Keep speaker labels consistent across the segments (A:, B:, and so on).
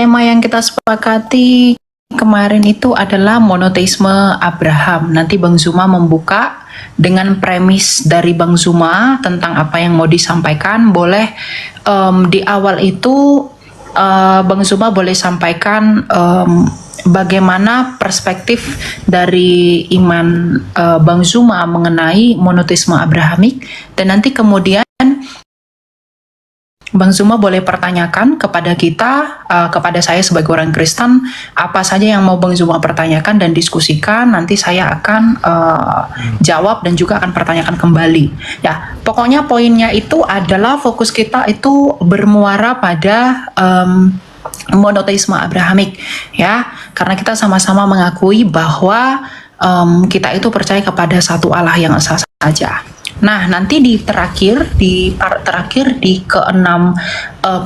A: tema yang kita sepakati kemarin itu adalah monoteisme Abraham. Nanti Bang Zuma membuka dengan premis dari Bang Zuma tentang apa yang mau disampaikan. Boleh di awal itu Bang Zuma boleh sampaikan bagaimana perspektif dari iman Bang Zuma mengenai monoteisme Abrahamik, dan nanti kemudian Bang Zuma boleh pertanyakan kepada kita, kepada saya sebagai orang Kristen, apa saja yang mau Bang Zuma pertanyakan dan diskusikan. Nanti saya akan jawab dan juga akan pertanyakan kembali. Ya, pokoknya poinnya itu adalah fokus kita itu bermuara pada monoteisme Abrahamik, ya, karena kita sama-sama mengakui bahwa kita itu percaya kepada satu Allah yang esa saja. Nah, nanti di part terakhir di keenam,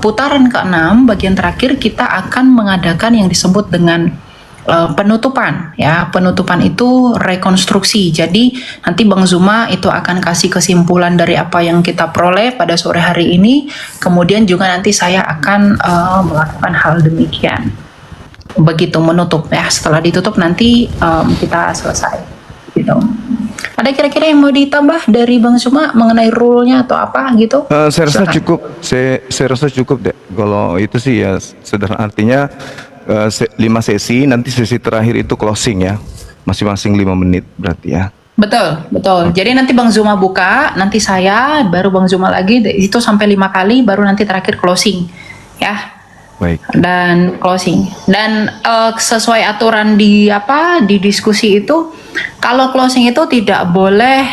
A: putaran keenam, bagian terakhir kita akan mengadakan yang disebut dengan penutupan, ya. Penutupan itu rekonstruksi. Jadi nanti Bang Zuma itu akan kasih kesimpulan dari apa yang kita peroleh pada sore hari ini. Kemudian juga nanti saya akan melakukan hal demikian. Begitu menutup, ya. Setelah ditutup nanti kita selesai, gitu. Ada kira-kira yang mau ditambah dari Bang Zuma mengenai rule-nya atau apa gitu?
B: Saya rasa cukup. Saya rasa cukup deh. Kalau itu sih ya sederhana, artinya 5 sesi, nanti sesi terakhir itu closing ya, masing-masing 5 menit berarti ya.
A: Betul. Jadi nanti Bang Zuma buka, nanti saya, baru Bang Zuma lagi, itu sampai 5 kali, baru nanti terakhir closing, ya.
B: Baik.
A: Dan closing. Dan sesuai aturan di diskusi itu, kalau closing itu tidak boleh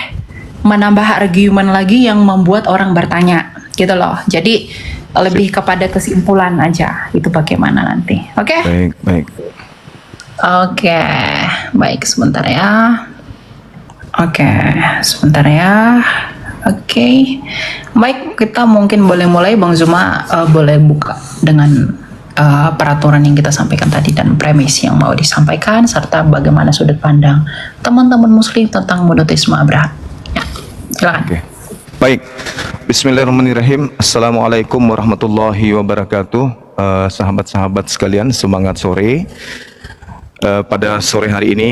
A: menambah argumen lagi yang membuat orang bertanya, gitu loh. Jadi lebih kepada kesimpulan aja, itu bagaimana nanti. Oke?
B: Baik.
A: Oke, baik, sebentar ya. Oke, baik, kita mungkin boleh mulai. Bang Zuma boleh buka dengan peraturan yang kita sampaikan tadi dan premis yang mau disampaikan, serta bagaimana sudut pandang teman-teman muslim tentang monoteisme Abraham. Ya, silakan.
B: Oke. Baik, bismillahirrahmanirrahim. Assalamualaikum warahmatullahi wabarakatuh. Sahabat-sahabat sekalian, semangat sore. Pada sore hari ini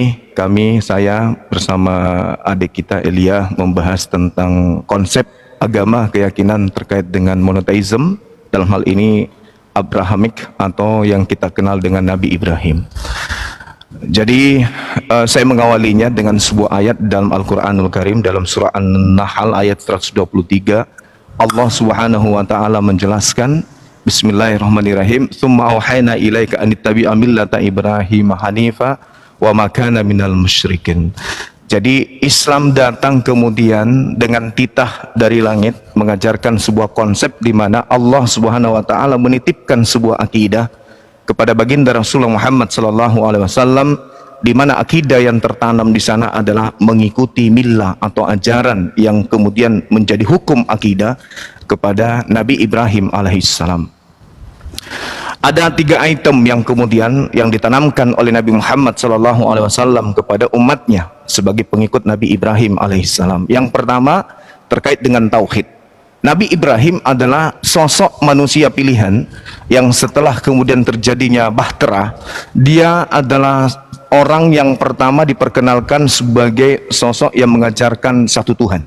B: saya bersama adik kita Elia membahas tentang konsep agama keyakinan terkait dengan monoteism, dalam hal ini Abrahamic atau yang kita kenal dengan Nabi Ibrahim. Jadi saya mengawalinya dengan sebuah ayat dalam Al-Quranul Karim dalam surah An-Nahl ayat 123. Allah Subhanahu wa taala menjelaskan, Bismillahirrahmanirrahim, "Tsumma auhayna ilaika an ittabi'a millata Ibrahim hanifa wa ma kana minal musyrikin." Jadi Islam datang kemudian dengan titah dari langit mengajarkan sebuah konsep di mana Allah Subhanahu wa taala menitipkan sebuah akidah kepada baginda Rasulullah Muhammad sallallahu alaihi wasallam, di mana akidah yang tertanam di sana adalah mengikuti millah atau ajaran yang kemudian menjadi hukum akidah kepada Nabi Ibrahim alaihissalam. Ada 3 item yang kemudian yang ditanamkan oleh Nabi Muhammad sallallahu alaihi wasallam kepada umatnya sebagai pengikut Nabi Ibrahim alaihissalam. Yang pertama terkait dengan tauhid. Nabi Ibrahim adalah sosok manusia pilihan yang setelah kemudian terjadinya bahtera, dia adalah orang yang pertama diperkenalkan sebagai sosok yang mengajarkan satu Tuhan.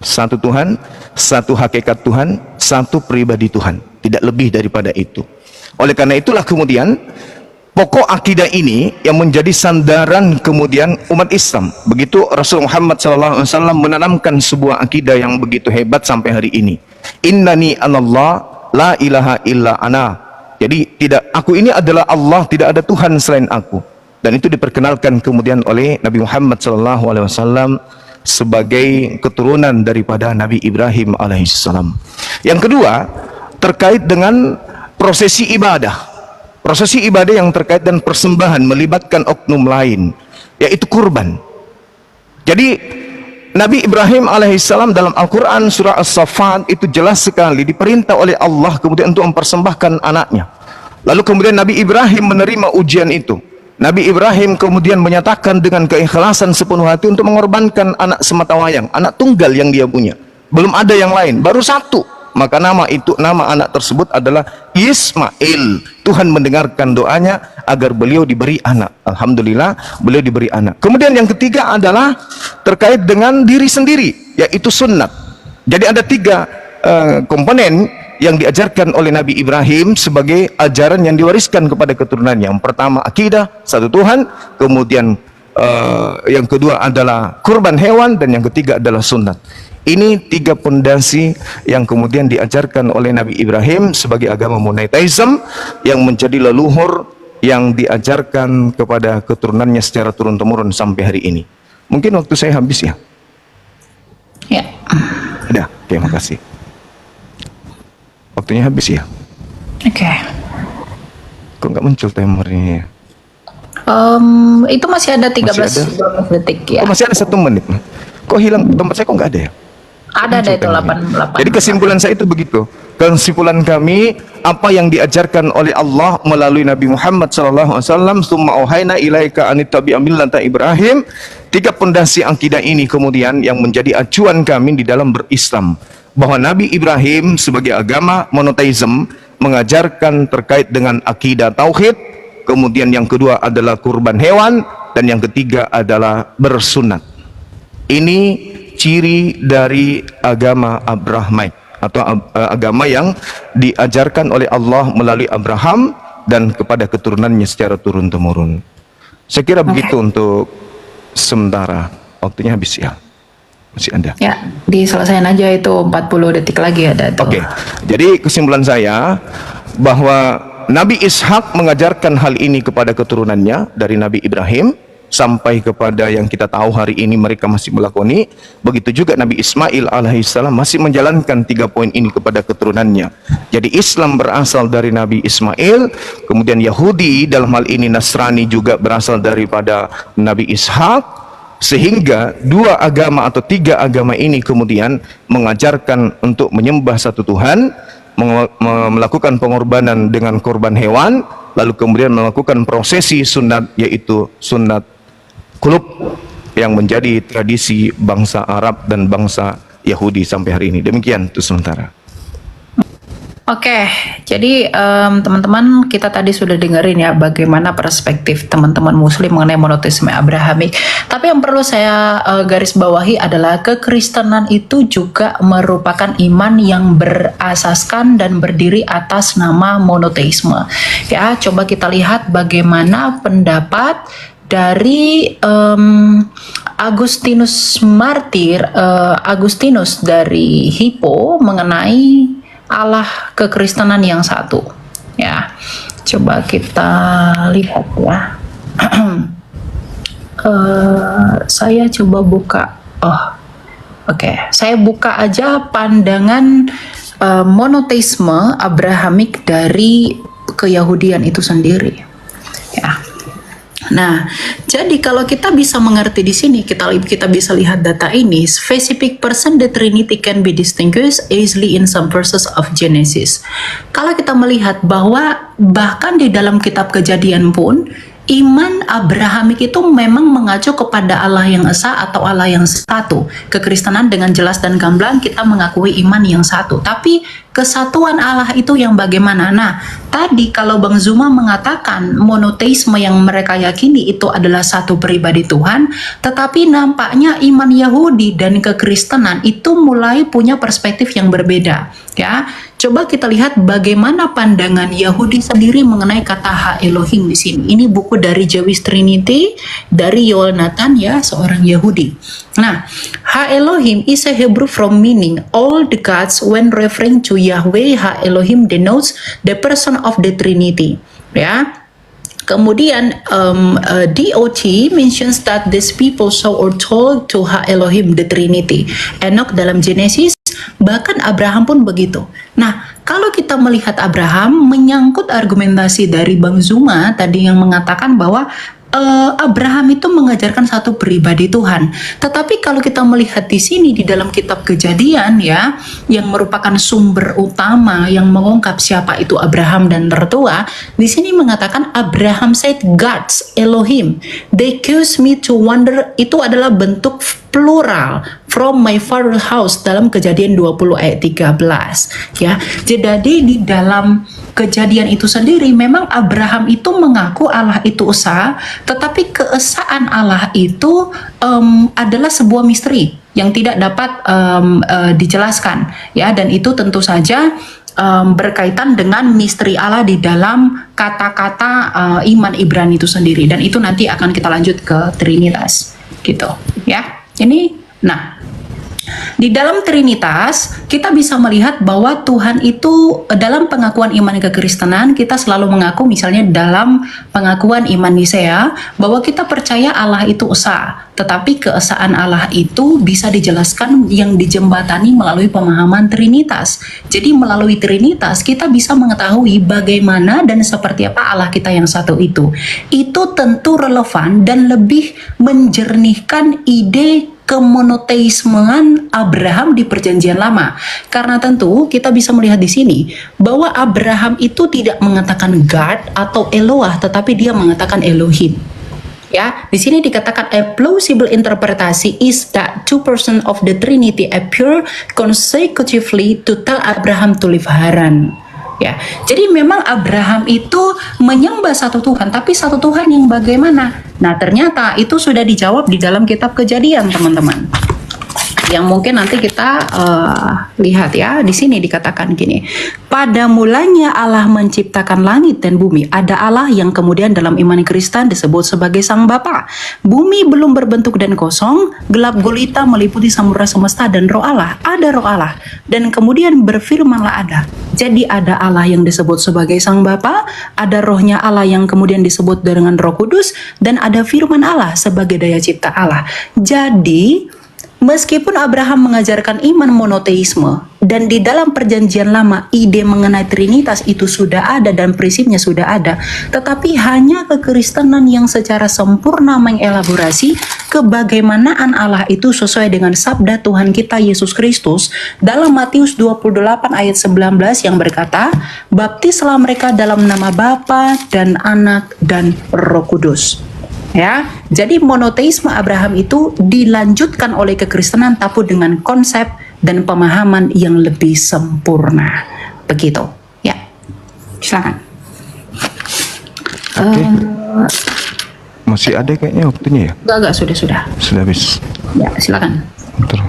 B: Satu Tuhan, satu hakikat Tuhan, satu pribadi Tuhan, tidak lebih daripada itu. Oleh karena itulah kemudian pokok akidah ini yang menjadi sandaran kemudian umat Islam. Begitu Rasulullah Muhammad SAW menanamkan sebuah akidah yang begitu hebat sampai hari ini. Innani anallah la ilaha illa ana. Jadi aku ini adalah Allah, tidak ada Tuhan selain aku. Dan itu diperkenalkan kemudian oleh Nabi Muhammad SAW sebagai keturunan daripada Nabi Ibrahim alaihissalam. Yang kedua terkait dengan prosesi ibadah. Prosesi ibadah yang terkait dan persembahan melibatkan oknum lain, yaitu kurban. Jadi Nabi Ibrahim alaihissalam dalam Al-Quran surah As-Saffat itu jelas sekali diperintah oleh Allah kemudian untuk mempersembahkan anaknya. Lalu kemudian Nabi Ibrahim menerima ujian itu. Nabi Ibrahim kemudian menyatakan dengan keikhlasan sepenuh hati untuk mengorbankan anak sematawayang, anak tunggal yang dia punya. Belum ada yang lain, baru satu. maka nama anak tersebut adalah Ismail. Tuhan mendengarkan doanya agar beliau diberi anak. Alhamdulillah beliau diberi anak. Kemudian yang ketiga adalah terkait dengan diri sendiri, yaitu sunnat. Jadi ada tiga komponen yang diajarkan oleh Nabi Ibrahim sebagai ajaran yang diwariskan kepada keturunannya. Yang pertama akidah satu Tuhan, kemudian yang kedua adalah kurban hewan, dan yang ketiga adalah sunnat. Ini tiga pondasi yang kemudian diajarkan oleh Nabi Ibrahim sebagai agama monoteisme yang menjadi leluhur yang diajarkan kepada keturunannya secara turun-temurun sampai hari ini. Mungkin waktu saya habis ya?
A: Ya.
B: Ada, terima kasih. Waktunya habis ya?
A: Oke.
B: Kok nggak muncul timernya?
A: Itu masih ada 13 detik ya.
B: Oh, masih ada 1 menit. Kok hilang? Tempat saya kok nggak ada ya?
A: Ada itu 88.
B: Jadi kesimpulan saya itu begitu. Kesimpulan kami, apa yang diajarkan oleh Allah melalui Nabi Muhammad SAW, "Tsumma auhayna ilaika an ittabi' millata Ibrahim." Tiga pondasi akidah ini kemudian yang menjadi acuan kami di dalam berislam, bahwa Nabi Ibrahim sebagai agama monoteisme mengajarkan terkait dengan akidah tauhid, kemudian yang kedua adalah kurban hewan, dan yang ketiga adalah bersunat. Ini ciri dari agama Abrahamite atau agama yang diajarkan oleh Allah melalui Abraham dan kepada keturunannya secara turun-temurun. Saya kira begitu untuk sementara. Waktunya habis ya. Masih ada.
A: Ya, diselesaikan aja itu 40 detik lagi ada tuh.
B: Oke. Jadi kesimpulan saya bahwa Nabi Ishak mengajarkan hal ini kepada keturunannya dari Nabi Ibrahim sampai kepada yang kita tahu hari ini mereka masih melakoni. Begitu juga Nabi Ismail alaihissalam masih menjalankan 3 poin ini kepada keturunannya. Jadi Islam berasal dari Nabi Ismail, kemudian Yahudi dalam hal ini Nasrani juga berasal daripada Nabi Ishak, sehingga 2 agama atau 3 agama ini kemudian mengajarkan untuk menyembah satu Tuhan, melakukan pengorbanan dengan korban hewan, lalu kemudian melakukan prosesi sunat, yaitu sunat kulub yang menjadi tradisi bangsa Arab dan bangsa Yahudi sampai hari ini. Demikian itu sementara.
A: Oke, jadi teman-teman, kita tadi sudah dengerin ya bagaimana perspektif teman-teman muslim mengenai monoteisme Abrahamik. Tapi yang perlu saya garis bawahi adalah kekristenan itu juga merupakan iman yang berasaskan dan berdiri atas nama monoteisme. Ya, coba kita lihat bagaimana pendapat dari Agustinus Martir, Agustinus dari Hippo mengenai Allah kekristenan yang satu. Ya, coba kita lihat ya. Saya coba buka. Oke. Saya buka aja pandangan monoteisme Abrahamik dari keyahudian itu sendiri. Ya. Nah, jadi kalau kita bisa mengerti di sini, kita bisa lihat data ini. Specific person the Trinity can be distinguished easily in some verses of Genesis. Kalau kita melihat bahwa bahkan di dalam kitab Kejadian pun iman Abrahamik itu memang mengacu kepada Allah yang esa atau Allah yang satu. Kekristenan dengan jelas dan gamblang kita mengakui iman yang satu. Tapi kesatuan Allah itu yang bagaimana? Nah, tadi kalau Bang Zuma mengatakan monoteisme yang mereka yakini itu adalah satu pribadi Tuhan, tetapi nampaknya iman Yahudi dan kekristenan itu mulai punya perspektif yang berbeda. Ya, coba kita lihat bagaimana pandangan Yahudi sendiri mengenai kata Ha Elohim di sini. Ini buku dari Jewish Trinity dari Yoel Nathan ya, seorang Yahudi. Nah, Ha Elohim is a Hebrew from meaning all the gods. When referring to Yahweh, Ha Elohim denotes the person of the Trinity. Ya. Kemudian DOT mentions that these people saw or told to Ha Elohim the Trinity. Enoch dalam Genesis, bahkan Abraham pun begitu. Nah, kalau kita melihat Abraham menyangkut argumentasi dari Bang Zuma tadi yang mengatakan bahwa Abraham itu mengajarkan satu pribadi Tuhan. Tetapi kalau kita melihat di sini di dalam kitab Kejadian ya, yang merupakan sumber utama yang mengungkap siapa itu Abraham dan tertua, di sini mengatakan Abraham said God's Elohim. They caused me to wonder, itu adalah bentuk plural from my father's house dalam Kejadian 20 ayat 13 ya. Jadi di dalam kejadian itu sendiri memang Abraham itu mengaku Allah itu esa, tetapi keesaan Allah itu adalah sebuah misteri yang tidak dapat dijelaskan ya, dan itu tentu saja berkaitan dengan misteri Allah di dalam kata-kata iman Ibrani itu sendiri, dan itu nanti akan kita lanjut ke Trinitas gitu ya. Ini nah, di dalam Trinitas kita bisa melihat bahwa Tuhan itu dalam pengakuan iman kekristenan kita selalu mengaku, misalnya dalam pengakuan iman Nisea, bahwa kita percaya Allah itu esa, tetapi keesaan Allah itu bisa dijelaskan yang dijembatani melalui pemahaman Trinitas. Jadi melalui Trinitas kita bisa mengetahui bagaimana dan seperti apa Allah kita yang satu itu. Itu tentu relevan dan lebih menjernihkan ide kemonoteismean Abraham di Perjanjian Lama. Karena tentu kita bisa melihat di sini bahwa Abraham itu tidak mengatakan God atau Eloah, tetapi dia mengatakan Elohim. Ya, di sini dikatakan a plausible interpretasi is that two persons of the Trinity appear consecutively to tell Abraham to leave Haran. Ya, jadi memang Abraham itu menyembah satu Tuhan, tapi satu Tuhan yang bagaimana? Nah, ternyata itu sudah dijawab di dalam kitab Kejadian, teman-teman. Yang mungkin nanti kita lihat ya. Di sini dikatakan gini, pada mulanya Allah menciptakan langit dan bumi. Ada Allah yang kemudian dalam iman Kristen disebut sebagai Sang Bapa. Bumi belum berbentuk dan kosong, gelap gulita meliputi samudra semesta, dan roh Allah, ada roh Allah. Dan kemudian berfirmanlah ada. Jadi ada Allah yang disebut sebagai Sang Bapa, ada rohnya Allah yang kemudian disebut dengan Roh Kudus, dan ada firman Allah sebagai daya cipta Allah. Jadi meskipun Abraham mengajarkan iman monoteisme, dan di dalam Perjanjian Lama ide mengenai Trinitas itu sudah ada dan prinsipnya sudah ada, tetapi hanya kekristenan yang secara sempurna mengelaborasi kebagaimanaan Allah itu sesuai dengan sabda Tuhan kita Yesus Kristus dalam Matius 28 ayat 19 yang berkata, baptislah mereka dalam nama Bapa dan Anak dan Roh Kudus. Ya, jadi monoteisme Abraham itu dilanjutkan oleh kekristenan tapi dengan konsep dan pemahaman yang lebih sempurna. Begitu. Ya. Silakan.
B: Oke. Masih ada kayaknya waktunya ya?
A: Enggak, sudah.
B: Sudah habis.
A: Ya, silakan.
B: Betul.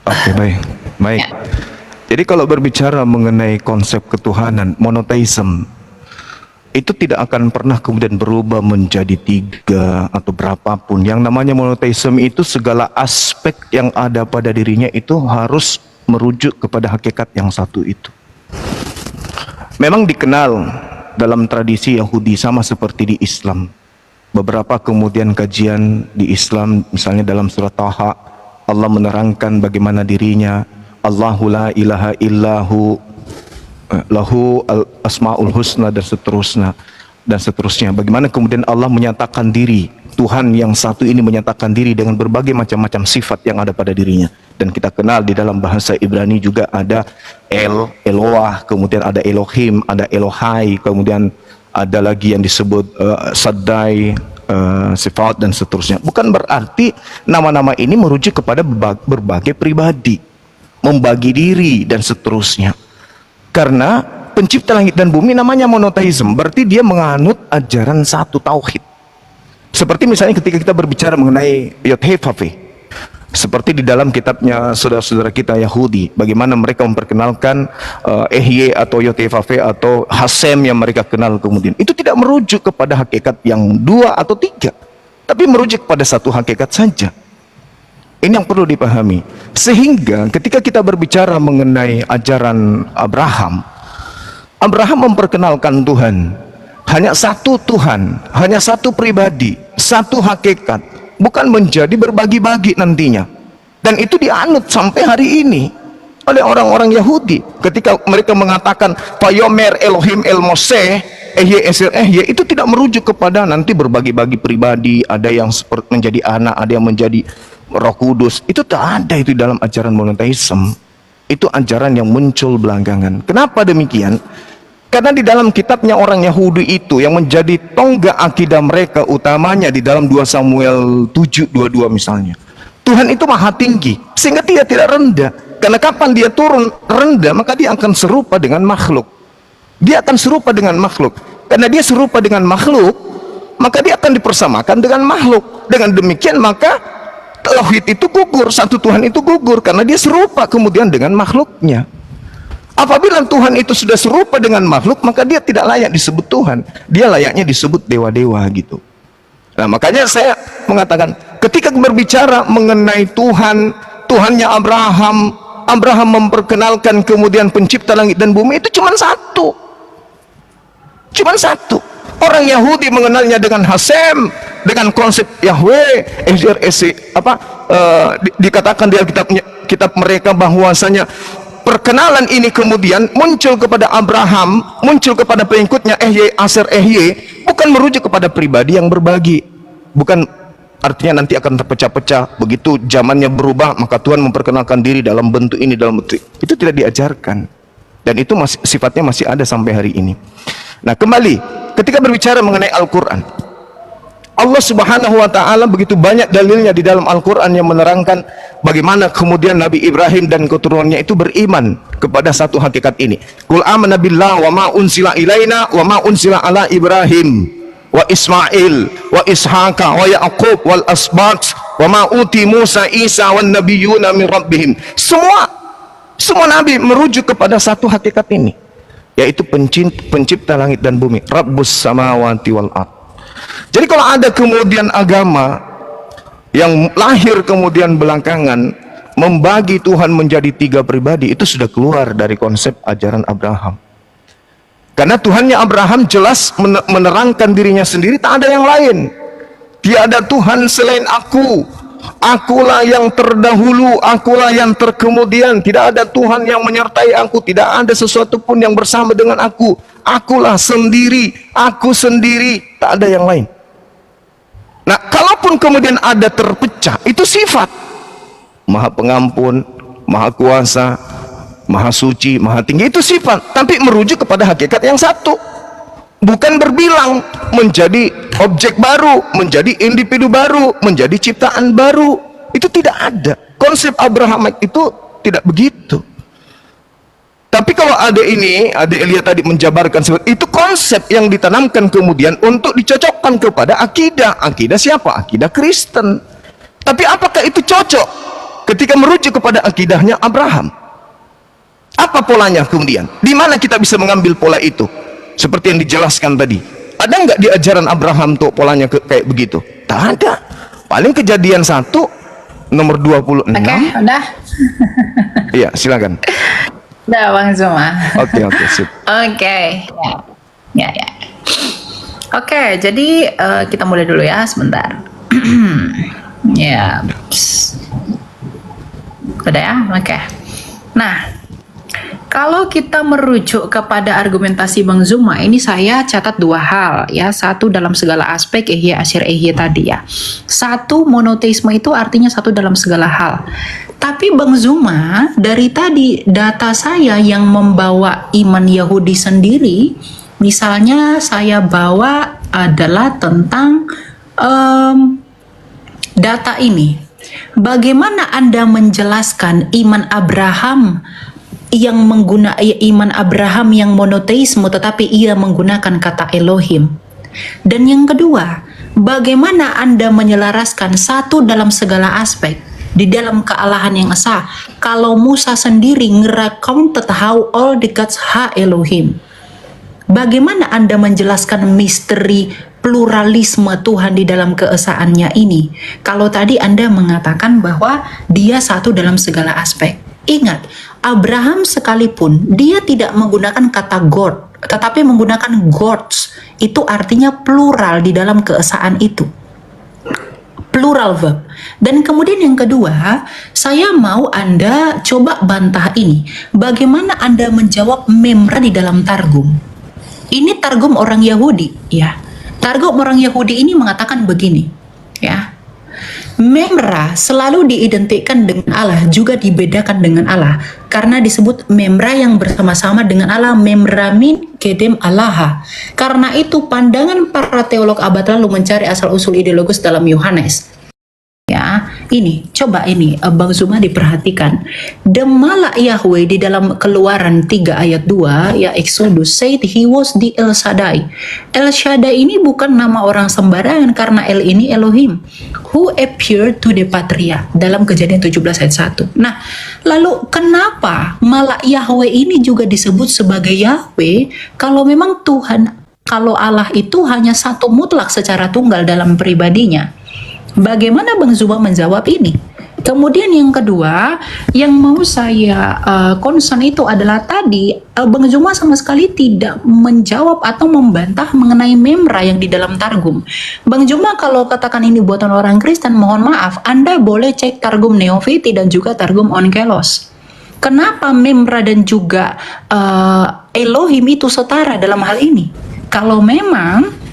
B: Oke, baik. Baik.
A: Ya.
B: Jadi kalau berbicara mengenai konsep ketuhanan, monoteisme itu tidak akan pernah kemudian berubah menjadi 3 atau berapapun. Yang namanya monoteisme itu segala aspek yang ada pada dirinya itu harus merujuk kepada hakikat yang satu itu. Memang dikenal dalam tradisi Yahudi sama seperti di Islam. Beberapa kemudian kajian di Islam, misalnya dalam surat Taha, Allah menerangkan bagaimana dirinya, Allahu la ilaha illahu lahu al-asmaul husna, dan seterusnya. Bagaimana kemudian Allah menyatakan diri, Tuhan yang satu ini menyatakan diri dengan berbagai macam-macam sifat yang ada pada dirinya. Dan kita kenal di dalam bahasa Ibrani juga ada Eloah, kemudian ada Elohim, ada Elohai, kemudian ada lagi yang disebut Saddai, sifat, dan seterusnya. Bukan berarti nama-nama ini merujuk kepada berbagai pribadi, membagi diri, dan seterusnya. Karena pencipta langit dan bumi namanya monoteisme, berarti dia menganut ajaran satu tauhid. Seperti misalnya ketika kita berbicara mengenai Yod-Heh-Vav-Heh, seperti di dalam kitabnya saudara-saudara kita Yahudi, bagaimana mereka memperkenalkan Ehye atau Yod-Heh-Vav-Heh atau Hasem yang mereka kenal kemudian. Itu tidak merujuk kepada hakikat yang 2 atau 3, tapi merujuk kepada satu hakikat saja. Ini yang perlu dipahami. Sehingga ketika kita berbicara mengenai ajaran Abraham memperkenalkan Tuhan. Hanya satu Tuhan, hanya satu pribadi, satu hakikat. Bukan menjadi berbagi-bagi nantinya. Dan itu dianut sampai hari ini oleh orang-orang Yahudi. Ketika mereka mengatakan Vayomer Elohim El Moshe, Ehye, itu tidak merujuk kepada nanti berbagi-bagi pribadi. Ada yang seperti menjadi anak, ada yang menjadi Roh Kudus. Itu tak ada itu dalam ajaran monoteisme. Itu ajaran yang muncul belakangan. Kenapa demikian? Karena di dalam kitabnya orang Yahudi itu yang menjadi tonggak akidah mereka utamanya di dalam 2 Samuel 7:22 misalnya, Tuhan itu maha tinggi sehingga dia tidak rendah. Karena kapan dia turun rendah, maka dia akan serupa dengan makhluk. Dia akan serupa dengan makhluk. Karena dia serupa dengan makhluk, maka dia akan dipersamakan dengan makhluk. Dengan demikian maka tauhid itu gugur, satu Tuhan itu gugur karena dia serupa kemudian dengan makhluknya. Apabila Tuhan itu sudah serupa dengan makhluk, maka dia tidak layak disebut Tuhan. Dia layaknya disebut dewa-dewa gitu. Nah, makanya saya mengatakan, ketika berbicara mengenai Tuhan, Tuhannya Abraham, Abraham memperkenalkan kemudian pencipta langit dan bumi, itu cuma satu. Cuma satu. Orang Yahudi mengenalnya dengan Hasem, dengan konsep Yahweh, dikatakan di kitab mereka bahwasanya perkenalan ini kemudian muncul kepada Abraham, muncul kepada pengikutnya Aser bukan merujuk kepada pribadi yang berbagi, bukan artinya nanti akan terpecah-pecah begitu zamannya berubah maka Tuhan memperkenalkan diri dalam bentuk ini, dalam bentuk itu tidak diajarkan, dan itu sifatnya masih ada sampai hari ini. Nah, kembali ketika berbicara mengenai Al-Quran, Allah Subhanahu wa ta'ala begitu banyak dalilnya di dalam Al-Quran yang menerangkan bagaimana kemudian Nabi Ibrahim dan keturunannya itu beriman kepada satu hakikat ini. Qul amanna billah wa ma unsila ilaina wa ma unsila ala Ibrahim wa Ismail wa Ishaqa wa Yaqub wal asbat wa ma uti Musa Isa wan nabiyyuna min rabbihim. Semua nabi merujuk kepada satu hakikat ini, yaitu pencipta langit dan bumi, Rabbus samawati wal ard. Jadi kalau ada kemudian agama yang lahir kemudian belakangan membagi Tuhan menjadi 3 pribadi, itu sudah keluar dari konsep ajaran Abraham. Karena Tuhannya Abraham jelas menerangkan dirinya sendiri, tak ada yang lain. Tiada Tuhan selain aku. Akulah yang terdahulu, akulah yang terkemudian. Tidak ada Tuhan yang menyertai aku, tidak ada sesuatu pun yang bersama dengan aku. Akulah sendiri, aku sendiri, tak ada yang lain. Nah, kalaupun kemudian ada terpecah, itu sifat Maha Pengampun, Maha Kuasa, Maha Suci, Maha Tinggi, itu sifat, tapi merujuk kepada hakikat yang satu, bukan berbilang menjadi objek baru, menjadi individu baru, menjadi ciptaan baru. Itu tidak ada. Konsep Abrahamic itu tidak begitu. Tapi kalau ada ini, ada Elia tadi menjabarkan seperti itu, konsep yang ditanamkan kemudian untuk dicocokkan kepada akidah. Akidah siapa? Akidah Kristen. Tapi apakah itu cocok ketika merujuk kepada akidahnya Abraham? Apa polanya kemudian? Di mana kita bisa mengambil pola itu? Seperti yang dijelaskan tadi. Ada nggak di ajaran Abraham tuh polanya kayak begitu? Tak ada. Paling Kejadian 1 nomor 26.
A: Oke, udah.
B: Iya, silakan.
A: Udah, Bang Zuma.
B: Oke, sip.
A: Oke. Ya. Oke, jadi kita mulai dulu ya, sebentar. Ya. Udah ya? Oke. Nah, kalau kita merujuk kepada argumentasi Bang Zuma, ini saya catat 2 hal ya. Satu, dalam segala aspek Asyir tadi ya. Satu, monoteisme itu artinya satu dalam segala hal. Tapi Bang Zuma, dari tadi data saya yang membawa iman Yahudi sendiri, misalnya saya bawa adalah tentang data ini. Bagaimana Anda menjelaskan iman Abraham yang iman Abraham yang monoteisme tetapi ia menggunakan kata Elohim? Dan yang kedua, bagaimana Anda menyelaraskan satu dalam segala aspek di dalam kealahan yang esa kalau Musa sendiri nge-recounted how all the gods ha Elohim? Bagaimana Anda menjelaskan misteri pluralisme Tuhan di dalam keesaannya ini kalau tadi Anda mengatakan bahwa dia satu dalam segala aspek? Ingat, Abraham sekalipun dia tidak menggunakan kata God tetapi menggunakan gods, itu artinya plural di dalam keesaan itu, plural verb. Dan kemudian yang kedua, saya mau Anda coba bantah ini. Bagaimana Anda menjawab memra di dalam Targum? Ini Targum orang Yahudi ya. Targum orang Yahudi ini mengatakan begini ya. Memra selalu diidentikan dengan Allah, juga dibedakan dengan Allah. Karena disebut memra yang bersama-sama dengan Allah, memra min kedem Allah. Karena itu pandangan para teolog abad lalu mencari asal-usul ideologis dalam Yohanes. Ya, ini coba ini Bang Zuma diperhatikan. Demala Yahweh di dalam Keluaran 3 ayat 2 ya Exodus said he was the El Shaddai. El Shaddai ini bukan nama orang sembarangan karena El ini Elohim who appeared to the Patria dalam Kejadian 17 ayat 1. Nah, lalu kenapa Malak Yahweh ini juga disebut sebagai Yahweh kalau memang Tuhan, kalau Allah itu hanya satu mutlak secara tunggal dalam pribadinya? Bagaimana Bang Zuma menjawab ini? Kemudian yang kedua, yang mau saya concern itu adalah tadi Bang Zuma sama sekali tidak menjawab atau membantah mengenai memra yang di dalam Targum. Bang Zuma kalau katakan ini buatan orang Kristen, mohon maaf, Anda boleh cek Targum Neofiti dan juga Targum Onkelos. Kenapa memra dan juga Elohim itu setara dalam hal ini? Kalau memang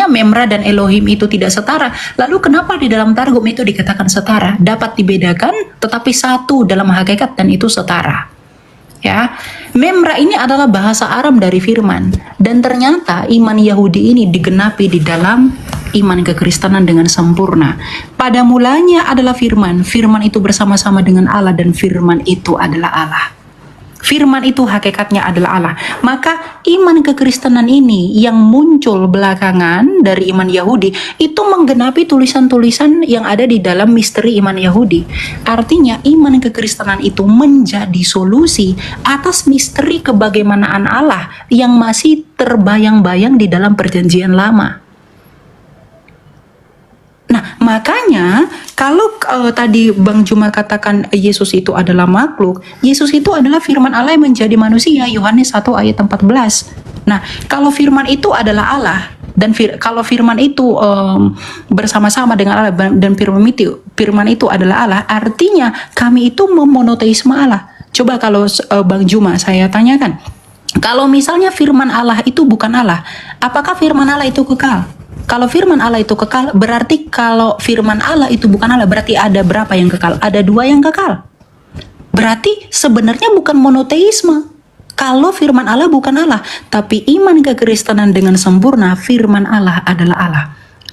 A: memra dan Elohim itu tidak setara, lalu kenapa di dalam Targum itu dikatakan setara? Dapat dibedakan tetapi satu dalam hakikat dan itu setara. Ya, memra ini adalah bahasa Aram dari firman, dan ternyata iman Yahudi ini digenapi di dalam iman kekristenan dengan sempurna. Pada mulanya adalah firman, firman itu bersama-sama dengan Allah dan firman itu adalah Allah. Firman itu hakikatnya adalah Allah. Maka iman kekristenan ini yang muncul belakangan dari iman Yahudi itu menggenapi tulisan-tulisan yang ada di dalam misteri iman Yahudi. Artinya iman kekristenan itu menjadi solusi atas misteri kebagaimanaan Allah yang masih terbayang-bayang di dalam perjanjian lama. Nah, makanya kalau tadi Bang Zuma katakan Yesus itu adalah makhluk, Yesus itu adalah firman Allah yang menjadi manusia, Yohanes 1 ayat 14. Nah, kalau firman itu adalah Allah, dan kalau firman itu bersama-sama dengan Allah dan firman itu adalah Allah, artinya kami itu memonoteisme Allah. Coba kalau Bang Zuma saya tanyakan, kalau misalnya firman Allah itu bukan Allah, apakah firman Allah itu kekal? Kalau firman Allah itu kekal, berarti kalau firman Allah itu bukan Allah, berarti ada berapa yang kekal? Ada 2 yang kekal. Berarti sebenarnya bukan monoteisme. Kalau firman Allah bukan Allah, tapi iman kekristenan dengan sempurna, firman Allah adalah Allah.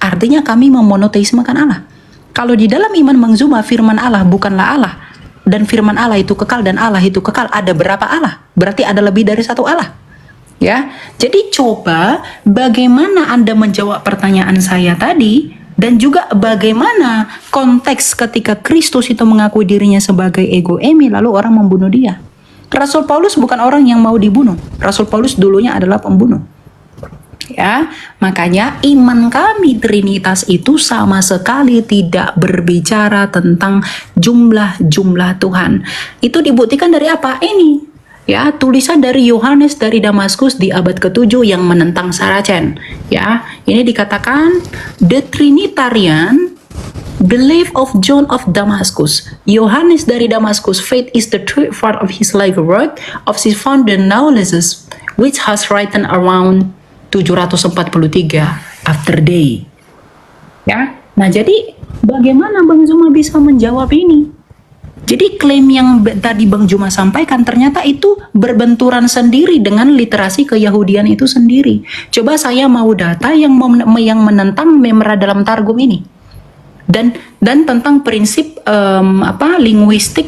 A: Artinya kami memonoteismekan Allah. Kalau di dalam iman Bang Zuma, firman Allah bukanlah Allah, dan firman Allah itu kekal dan Allah itu kekal, ada berapa Allah? Berarti ada lebih dari satu Allah. Ya, jadi coba bagaimana Anda menjawab pertanyaan saya tadi, dan juga bagaimana konteks ketika Kristus itu mengakui dirinya sebagai ego emi lalu orang membunuh dia. Rasul Paulus bukan orang yang mau dibunuh. Rasul Paulus dulunya adalah pembunuh. Ya, makanya iman kami Trinitas itu sama sekali tidak berbicara tentang jumlah-jumlah Tuhan. Itu dibuktikan dari apa? Ini. Ya, tulisan dari Yohanes dari Damaskus di abad ke-7 yang menentang Saracen. Ya, ini dikatakan the Trinitarian belief of John of Damascus. Yohanes dari Damaskus, faith is the true part of his life work of his founder Naulesus, which has written around 743 after day. Ya, nah jadi bagaimana Bang Zuma bisa menjawab ini? Jadi klaim yang tadi Bang Zuma sampaikan ternyata itu berbenturan sendiri dengan literasi keyahudian itu sendiri. Coba saya mau data yang menentang memra dalam Targum ini. Dan tentang prinsip linguistik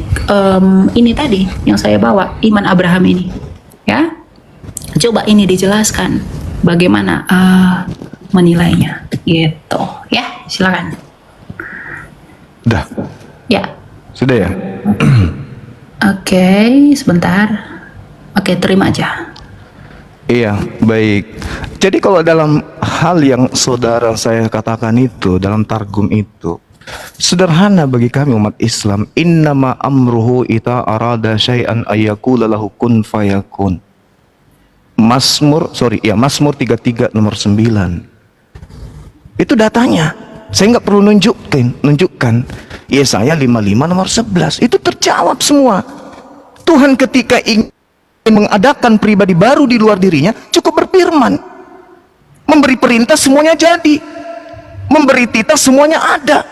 A: ini tadi yang saya bawa, iman Abraham ini. Ya. Coba ini dijelaskan bagaimana menilainya. Gitu. Ya, silakan.
B: Dah.
A: Ya.
B: Sudah ya?
A: Oke, sebentar. Oke, terima aja.
B: Iya, baik. Jadi kalau dalam hal yang saudara saya katakan itu, dalam Targum itu, sederhana bagi kami umat Islam. Innama amruhu ita arada syai'an ayyakula lahu kun fayakun. Mazmur 33 nomor 9. Itu datanya. Saya nggak perlu nunjukkan. Yesaya 55 nomor 11. Itu terjawab semua. Tuhan ketika ingin mengadakan pribadi baru di luar dirinya, cukup berfirman, memberi perintah, semuanya jadi. memberi titah, semuanya ada.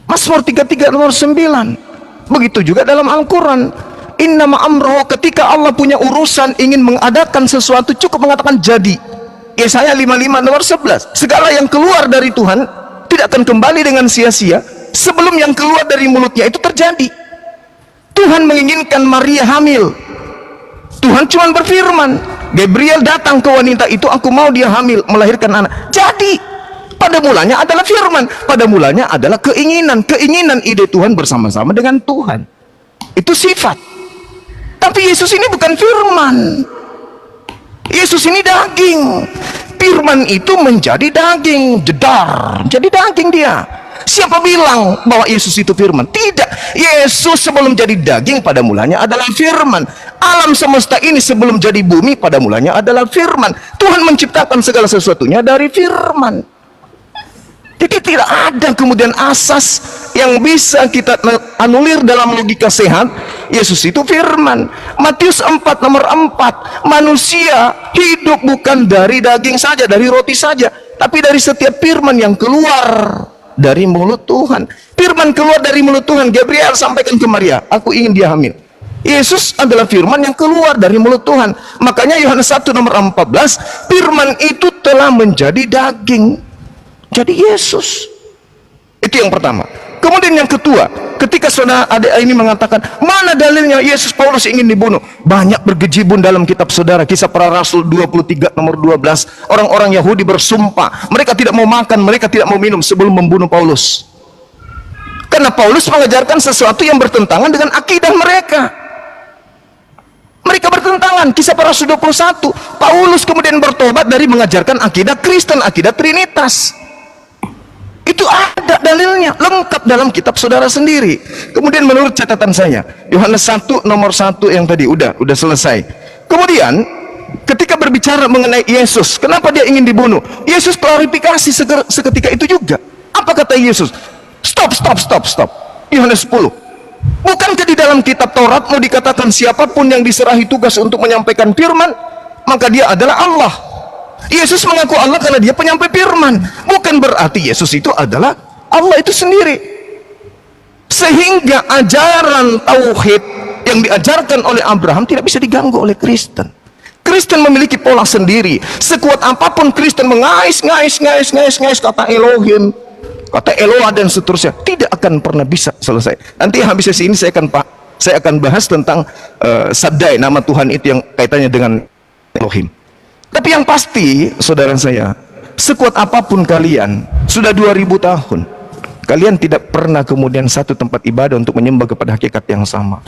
B: Mazmur 33 nomor 9. Begitu juga dalam Al-Quran. Innama amroh, ketika Allah punya urusan ingin mengadakan sesuatu, cukup mengatakan jadi. Yesaya 55 nomor 11. Segala yang keluar dari Tuhan tidak akan kembali dengan sia-sia sebelum yang keluar dari mulutnya itu terjadi. Tuhan menginginkan Maria hamil. Tuhan cuma berfirman, Gabriel datang ke wanita itu, aku mau dia hamil, melahirkan anak. Jadi pada mulanya adalah firman, pada mulanya adalah keinginan ide Tuhan bersama-sama dengan Tuhan. Itu sifat. Tapi Yesus ini bukan firman. Yesus ini daging. Firman itu menjadi daging, jedar, jadi daging dia. Siapa bilang bahwa Yesus itu firman? Tidak. Yesus sebelum jadi daging pada mulanya adalah firman. Alam semesta ini sebelum jadi bumi pada mulanya adalah firman. Tuhan menciptakan segala sesuatunya dari firman. Jadi tidak ada kemudian asas yang bisa kita anulir dalam logika sehat. Yesus itu firman. Matius 4 nomor 4, manusia hidup bukan dari daging saja, dari roti saja, tapi dari setiap firman yang keluar dari mulut Tuhan. Firman keluar dari mulut Tuhan. Gabriel sampaikan ke Maria, aku ingin dia hamil. Yesus adalah firman yang keluar dari mulut Tuhan. Makanya Yohanes 1 nomor 14, firman itu telah menjadi daging. Jadi Yesus. Itu yang pertama. Kemudian yang kedua, ketika saudara adik ini mengatakan, mana dalilnya Yesus Paulus ingin dibunuh? Banyak bergejibun dalam kitab saudara. Kisah Para Rasul 23 nomor 12. Orang-orang Yahudi bersumpah, mereka tidak mau makan, mereka tidak mau minum sebelum membunuh Paulus. Karena Paulus mengajarkan sesuatu yang bertentangan dengan akidah mereka. Mereka bertentangan. Kisah Para Rasul 21. Paulus kemudian bertobat dari mengajarkan akidah Kristen, akidah Trinitas. Itu ada dalilnya, lengkap dalam kitab saudara sendiri. Kemudian menurut catatan saya, Yohanes 1 nomor 1 yang tadi udah selesai. Kemudian ketika berbicara mengenai Yesus, kenapa dia ingin dibunuh? Yesus klarifikasi seketika itu juga. Apa kata Yesus? Stop. Yohanes 10. Bukankah di dalam kitab Taurat mau dikatakan siapapun yang diserahi tugas untuk menyampaikan firman, maka dia adalah Allah. Yesus mengaku Allah karena dia penyampai firman. Bukan berarti Yesus itu adalah Allah itu sendiri. Sehingga ajaran tauhid yang diajarkan oleh Abraham tidak bisa diganggu oleh Kristen. Kristen memiliki pola sendiri. Sekuat apapun Kristen mengais kata Elohim, kata Eloah dan seterusnya, tidak akan pernah bisa selesai. Nanti habis sesi ini saya akan bahas tentang Shaddai, nama Tuhan itu yang kaitannya dengan Elohim. Tapi yang pasti, saudara saya, sekuat apapun kalian, sudah 2000 tahun, kalian tidak pernah kemudian satu tempat ibadah untuk menyembah kepada hakikat yang sama.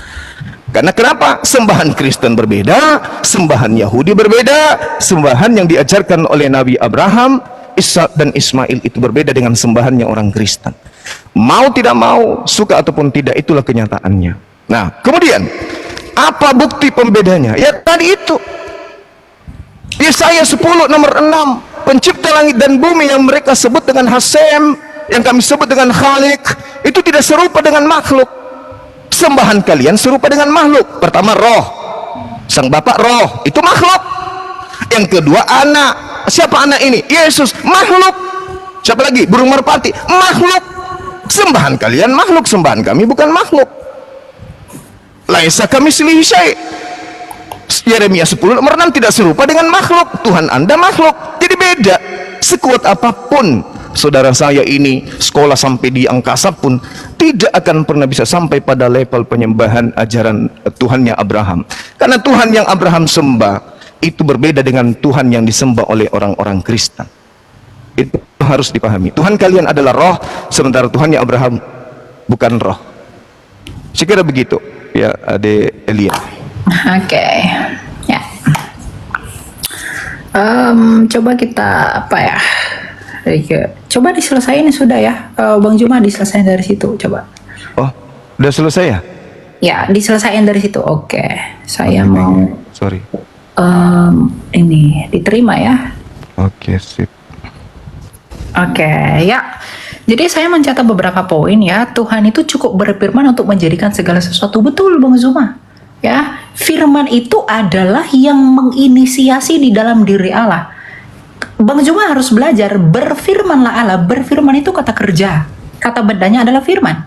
B: Karena kenapa? Sembahan Kristen berbeda, sembahan Yahudi berbeda, sembahan yang diajarkan oleh Nabi Abraham, Ishak dan Ismail itu berbeda dengan sembahannya orang Kristen. Mau tidak mau, suka ataupun tidak, itulah kenyataannya. Nah, kemudian, apa bukti pembedanya? Ya tadi itu. Yesaya 10 nomor 6, pencipta langit dan bumi yang mereka sebut dengan Hasem, yang kami sebut dengan Khalik, itu tidak serupa dengan makhluk. Sembahan kalian serupa dengan makhluk. Pertama roh, sang bapak roh, itu makhluk. Yang kedua anak. Siapa anak ini? Yesus, makhluk. Siapa lagi? Burung merpati, makhluk. Sembahan kalian makhluk, sembahan kami bukan makhluk. Laisa kamitslihi syai'. Yeremia 10 nomor 6, tidak serupa dengan makhluk. Tuhan Anda makhluk, jadi beda. Sekuat apapun saudara saya ini sekolah sampai di angkasa pun tidak akan pernah bisa sampai pada level penyembahan ajaran Tuhannya Abraham. Karena Tuhan yang Abraham sembah itu berbeda dengan Tuhan yang disembah oleh orang-orang Kristen. Itu harus dipahami. Tuhan kalian adalah roh, sementara Tuhannya Abraham bukan roh. Saya kira begitu ya, Ade Elia.
A: Oke, ya. Coba kita apa ya? Coba diselesain sudah ya, Bang Juma diselesain dari situ, coba.
B: Oh, udah selesai ya?
A: Ya, diselesain dari situ. Oke, saya mau.
B: Sorry.
A: Ini diterima ya.
B: Oke, sip.
A: Oke, ya. Jadi saya mencatat beberapa poin ya. Tuhan itu cukup berfirman untuk menjadikan segala sesuatu. Betul, Bang Zuma. Ya, firman itu adalah yang menginisiasi di dalam diri Allah. Bang Zuma harus belajar, berfirmanlah Allah. Berfirman itu kata kerja. Kata bedanya adalah firman.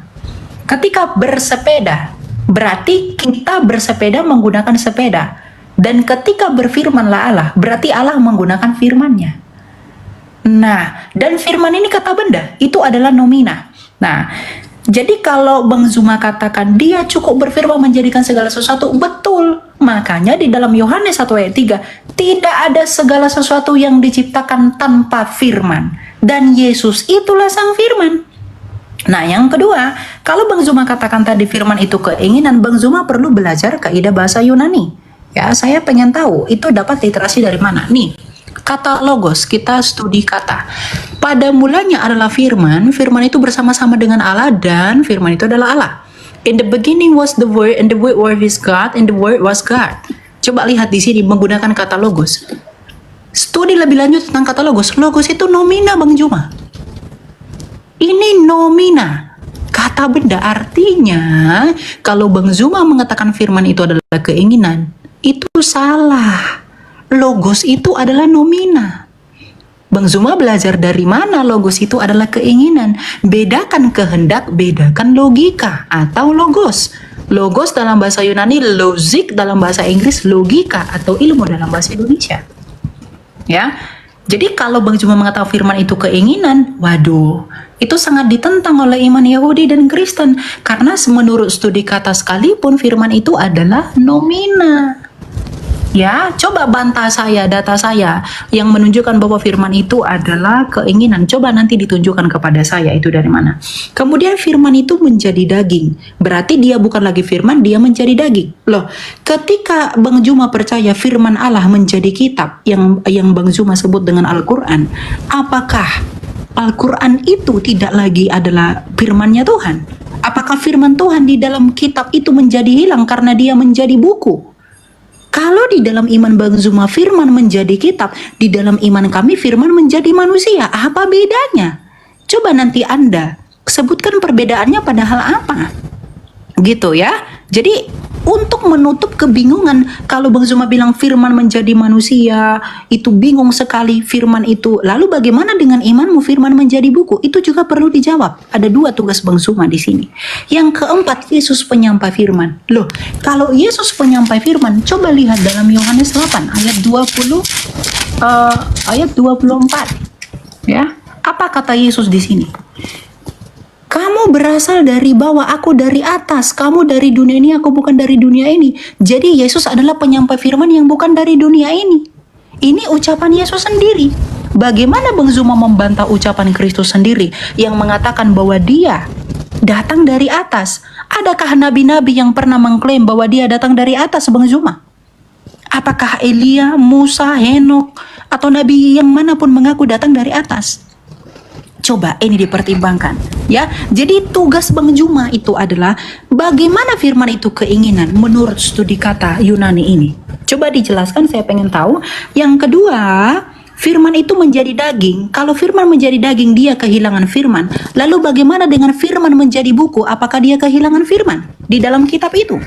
A: Ketika bersepeda, berarti kita bersepeda menggunakan sepeda. Dan ketika berfirmanlah Allah, berarti Allah menggunakan firmannya. Nah, dan firman ini kata benda, itu adalah nomina. Nah, jadi kalau Bang Zuma katakan dia cukup berfirman menjadikan segala sesuatu, betul. Makanya di dalam Yohanes 1 ayat 3, tidak ada segala sesuatu yang diciptakan tanpa firman. Dan Yesus itulah sang firman. Nah, yang kedua, kalau Bang Zuma katakan tadi firman itu keinginan, Bang Zuma perlu belajar kaidah bahasa Yunani. Ya, saya pengen tahu itu dapat literasi dari mana. Nih, kata logos, kita studi kata. Pada mulanya adalah firman, firman itu bersama-sama dengan Allah dan firman itu adalah Allah. In the beginning was the word and the word is God and the word was God. Coba lihat di sini menggunakan kata logos. Studi lebih lanjut tentang kata logos. Logos itu nomina, Bang Zuma. Ini nomina. Kata benda, artinya kalau Bang Zuma mengatakan firman itu adalah keinginan, itu salah. Logos itu adalah nomina. Bang Zuma belajar dari mana logos itu adalah keinginan. Bedakan kehendak, bedakan logika atau logos. Logos dalam bahasa Yunani, logic dalam bahasa Inggris, logika atau ilmu dalam bahasa Indonesia. Ya. Jadi kalau Bang Zuma mengatakan firman itu keinginan, waduh, itu sangat ditentang oleh iman Yahudi dan Kristen. Karena menurut studi kata sekalipun firman itu adalah nomina. Ya, coba bantah saya, data saya yang menunjukkan bahwa firman itu adalah keinginan. Coba nanti ditunjukkan kepada saya itu dari mana. Kemudian firman itu menjadi daging. Berarti dia bukan lagi firman, dia menjadi daging. Loh, ketika Bang Zuma percaya firman Allah menjadi kitab yang Bang Zuma sebut dengan Al-Quran, apakah Al-Quran itu tidak lagi adalah firmannya Tuhan? Apakah firman Tuhan di dalam kitab itu menjadi hilang karena dia menjadi buku? Kalau di dalam iman Bang Zuma firman menjadi kitab, di dalam iman kami firman menjadi manusia. Apa bedanya? Coba nanti Anda sebutkan perbedaannya padahal apa? Gitu ya. Jadi untuk menutup kebingungan, kalau Bang Zuma bilang firman menjadi manusia, itu bingung sekali firman itu. Lalu bagaimana dengan imanmu firman menjadi buku? Itu juga perlu dijawab. Ada dua tugas Bang Zuma di sini. Yang keempat, Yesus penyampai firman. Loh, kalau Yesus penyampai firman, coba lihat dalam Yohanes 8 ayat 20 ayat 24. Ya. Apa kata Yesus di sini? Kamu berasal dari bawah, aku dari atas. Kamu dari dunia ini, aku bukan dari dunia ini. Jadi Yesus adalah penyampai firman yang bukan dari dunia ini. Ini ucapan Yesus sendiri. Bagaimana Bang Zuma membantah ucapan Kristus sendiri yang mengatakan bahwa dia datang dari atas? Adakah nabi-nabi yang pernah mengklaim bahwa dia datang dari atas, Bang Zuma? Apakah Elia, Musa, Henok, atau nabi yang manapun mengaku datang dari atas? Coba ini dipertimbangkan ya. Jadi tugas Bang Zuma itu adalah bagaimana firman itu keinginan menurut studi kata Yunani ini. Coba dijelaskan, saya pengen tahu. Yang kedua, firman itu menjadi daging. Kalau firman menjadi daging, dia kehilangan firman. Lalu bagaimana dengan firman menjadi buku? Apakah dia kehilangan firman di dalam kitab itu?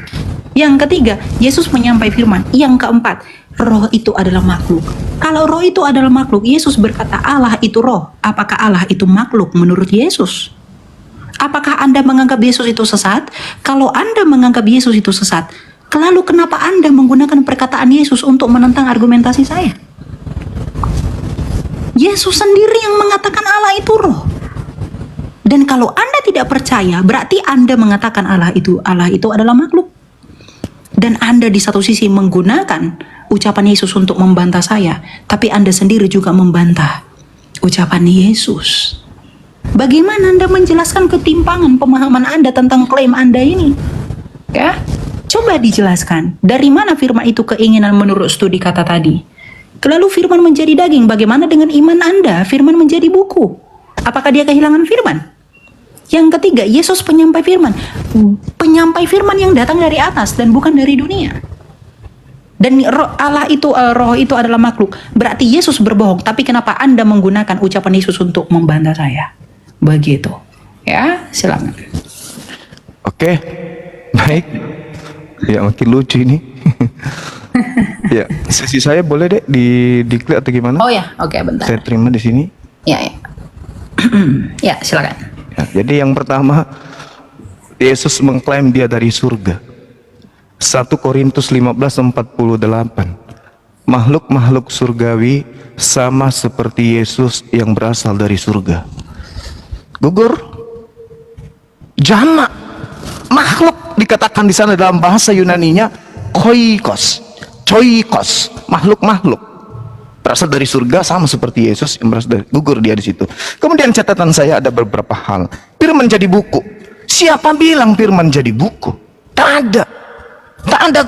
A: Yang ketiga, Yesus menyampai firman. Yang keempat, roh itu adalah makhluk. Kalau roh itu adalah makhluk, Yesus berkata Allah itu roh. Apakah Allah itu makhluk menurut Yesus? Apakah Anda menganggap Yesus itu sesat? Kalau Anda menganggap Yesus itu sesat, lalu kenapa Anda menggunakan perkataan Yesus untuk menentang argumentasi saya? Yesus sendiri yang mengatakan Allah itu roh. Dan kalau Anda tidak percaya, berarti Anda mengatakan Allah itu adalah makhluk. Dan Anda di satu sisi menggunakan ucapan Yesus untuk membantah saya, tapi Anda sendiri juga membantah ucapan Yesus. Bagaimana Anda menjelaskan ketimpangan pemahaman Anda tentang klaim Anda ini? Ya, coba dijelaskan. Dari mana firman itu keinginan menurut studi kata tadi? Lalu firman menjadi daging, bagaimana dengan iman Anda? Firman menjadi buku. Apakah dia kehilangan firman? Yang ketiga, Yesus penyampai firman. Penyampai firman yang datang dari atas dan bukan dari dunia. Dan roh itu adalah makhluk. Berarti Yesus berbohong. Tapi kenapa Anda menggunakan ucapan Yesus untuk membantah saya? Begitu. Ya, silakan.
B: Oke, baik. Ya, makin lucu ini. Ya, sesi saya boleh deh di-klik atau gimana?
A: Oh ya, oke, bentar.
B: Saya terima di sini.
A: Ya, ya. Ya, silakan.
B: Ya, jadi yang pertama, Yesus mengklaim dia dari surga. 1 Korintus 15:48. Makhluk-makhluk surgawi sama seperti Yesus yang berasal dari surga. Gugur. Jamak. Makhluk dikatakan di sana dalam bahasa Yunaninya koikos. Coikos, makhluk-makhluk berasal dari surga sama seperti Yesus yang berasal dari, gugur dia di situ. Kemudian catatan saya ada beberapa hal. Firman jadi buku. Siapa bilang firman jadi buku? Tak ada. Tak ada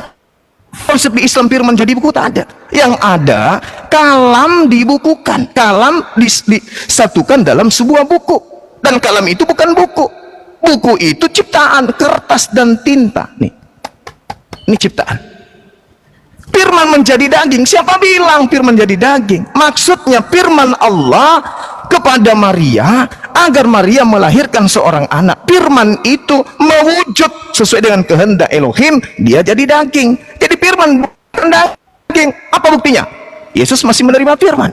B: konsep di Islam firman jadi buku, tak ada. Yang ada kalam dibukukan, kalam disatukan dalam sebuah buku. Dan kalam itu bukan buku. Buku itu ciptaan, kertas dan tinta. Nih. Ini ciptaan. Firman menjadi daging. Siapa bilang firman jadi daging? Maksudnya firman Allah kepada Maria agar Maria melahirkan seorang anak. Firman itu mewujud sesuai dengan kehendak Elohim, dia jadi daging. Jadi firman bukan daging. Apa buktinya? Yesus masih menerima firman.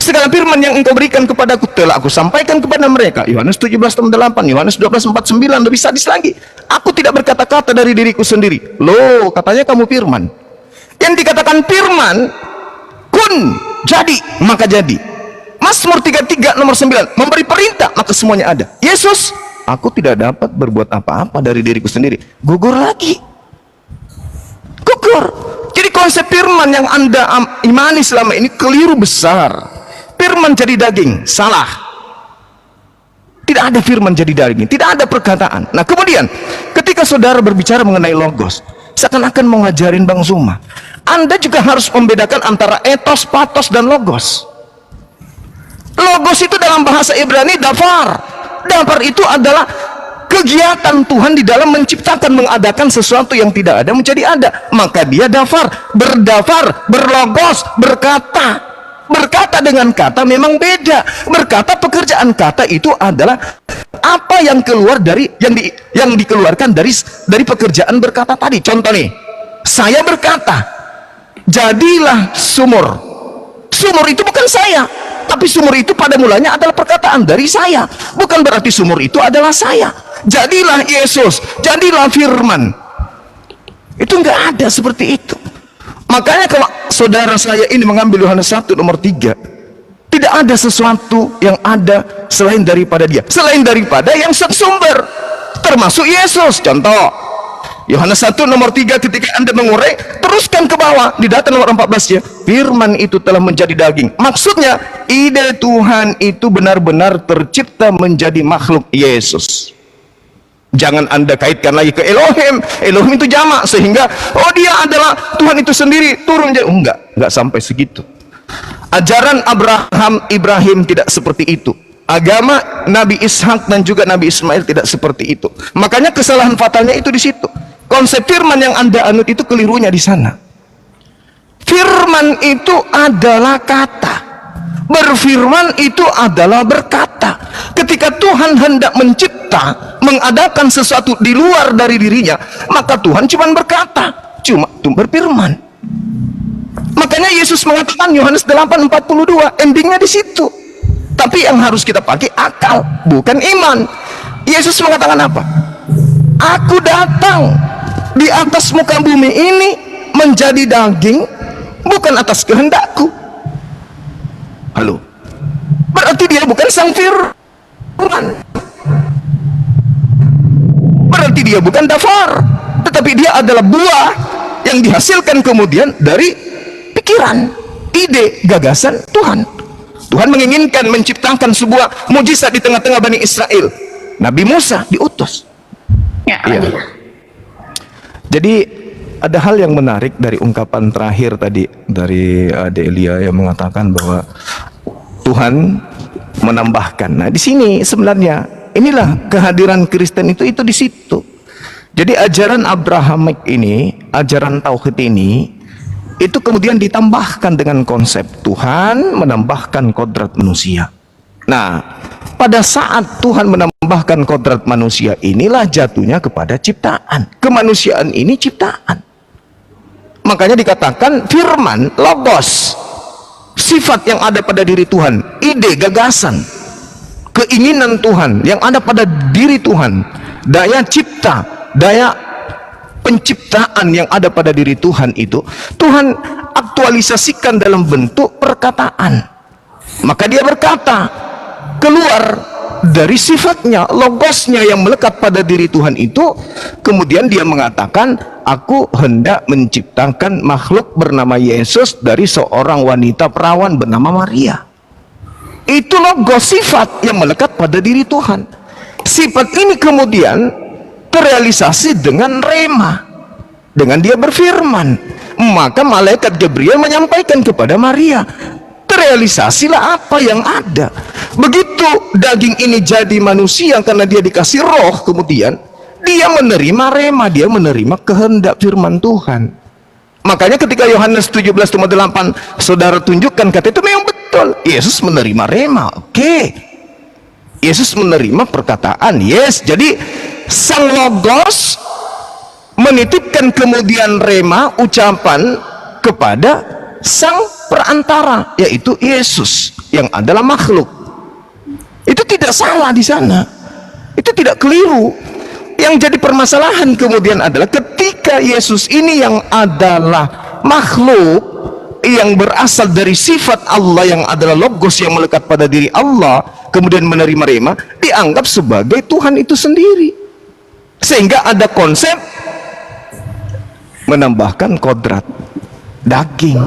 B: Segala firman yang engkau berikan kepadaku telah aku sampaikan kepada mereka. Yohanes 17:8, Yohanes 12:49, lebih sadis lagi. Aku tidak berkata-kata dari diriku sendiri. Loh, katanya kamu firman. Yang dikatakan firman, kun, jadi, maka jadi. Mazmur 33 nomor 9, memberi perintah, maka semuanya ada. Yesus, aku tidak dapat berbuat apa-apa dari diriku sendiri. Gugur lagi. Gugur. Jadi konsep firman yang Anda imani selama ini keliru besar. Firman jadi daging, salah. Tidak ada firman jadi daging, tidak ada perkataan. Nah kemudian, ketika saudara berbicara mengenai logos, seakan-akan mau ngajarin Bang Zuma, Anda juga harus membedakan antara etos, patos, dan logos. Logos itu dalam bahasa Ibrani dafar. Dafar itu adalah kegiatan Tuhan di dalam menciptakan, mengadakan sesuatu yang tidak ada menjadi ada. Maka dia dafar, berdafar, berlogos, berkata. Berkata dengan kata memang beda. Berkata, pekerjaan kata itu adalah apa yang keluar dari yang dikeluarkan dari pekerjaan berkata tadi. Contoh nih, saya berkata, jadilah sumur. Sumur itu bukan saya, tapi sumur itu pada mulanya adalah perkataan dari saya. Bukan berarti sumur itu adalah saya. Jadilah Yesus, jadilah firman. Itu enggak ada seperti itu. Makanya kalau saudara saya ini mengambil Yohanes 1 nomor 3, tidak ada sesuatu yang ada selain daripada dia, selain daripada yang sumber, termasuk Yesus. Contoh Yohanes 1 nomor 3, ketika Anda mengurai, teruskan ke bawah di data nomor 14 ya, firman itu telah menjadi daging. Maksudnya ide Tuhan itu benar-benar tercipta menjadi makhluk Yesus. Jangan Anda kaitkan lagi ke Elohim. Elohim itu jamak, sehingga oh dia adalah Tuhan itu sendiri turun jadi. Enggak sampai segitu. Ajaran Ibrahim tidak seperti itu. Agama Nabi Ishak dan juga Nabi Ismail tidak seperti itu. Makanya kesalahan fatalnya itu di situ. Konsep firman yang Anda anut itu kelirunya di sana. Firman itu adalah kata. Berfirman itu adalah berkata. Ketika Tuhan hendak mencipta, mengadakan sesuatu di luar dari dirinya, maka Tuhan cuma berkata, cuma berfirman. Makanya Yesus mengatakan Yohanes 8:42, endingnya di situ. Tapi yang harus kita pakai akal, bukan iman. Yesus mengatakan apa? Aku datang di atas muka bumi ini menjadi daging, bukan atas kehendakku. Halo, berarti dia bukan sang firman, berarti dia bukan dafar, tetapi dia adalah buah yang dihasilkan kemudian dari pikiran, ide, gagasan Tuhan. Tuhan menginginkan menciptakan sebuah mujizat di tengah-tengah Bani Israel. Nabi Musa diutus.
A: Ya,
B: Jadi ada hal yang menarik dari ungkapan terakhir tadi dari Delia yang mengatakan bahwa Tuhan menambahkan. Nah, di sini sebenarnya inilah kehadiran Kristen itu di situ. Jadi ajaran Abrahamik ini, ajaran tauhid ini, itu kemudian ditambahkan dengan konsep Tuhan menambahkan kodrat manusia. Nah, pada saat Tuhan menambahkan kodrat manusia, inilah jatuhnya kepada ciptaan. Kemanusiaan ini ciptaan. Makanya dikatakan firman, logos, sifat yang ada pada diri Tuhan, ide, gagasan, keinginan Tuhan yang ada pada diri Tuhan, daya cipta, daya penciptaan yang ada pada diri Tuhan itu Tuhan aktualisasikan dalam bentuk perkataan. Maka dia berkata, keluar dari sifatnya, logosnya yang melekat pada diri Tuhan itu, kemudian dia mengatakan, aku hendak menciptakan makhluk bernama Yesus dari seorang wanita perawan bernama Maria. Itu logos, sifat yang melekat pada diri Tuhan. Sifat ini kemudian terrealisasi dengan rema, dengan dia berfirman. Maka malaikat Gabriel menyampaikan kepada Maria, terrealisasilah apa yang ada. Begitu daging ini jadi manusia karena dia dikasih roh, kemudian dia menerima rema, dia menerima kehendak firman Tuhan. Makanya ketika Yohanes 17:8 saudara tunjukkan, kata itu memang betul, Yesus menerima rema. Oke, Yesus menerima perkataan, yes. Jadi sang logos menitipkan kemudian rema, ucapan kepada sang perantara, yaitu Yesus yang adalah makhluk. Itu tidak salah di sana, itu tidak keliru. Yang jadi permasalahan kemudian adalah ketika Yesus ini yang adalah makhluk yang berasal dari sifat Allah yang adalah logos yang melekat pada diri Allah, kemudian menerima rema, dianggap sebagai Tuhan itu sendiri, sehingga ada konsep menambahkan kodrat daging.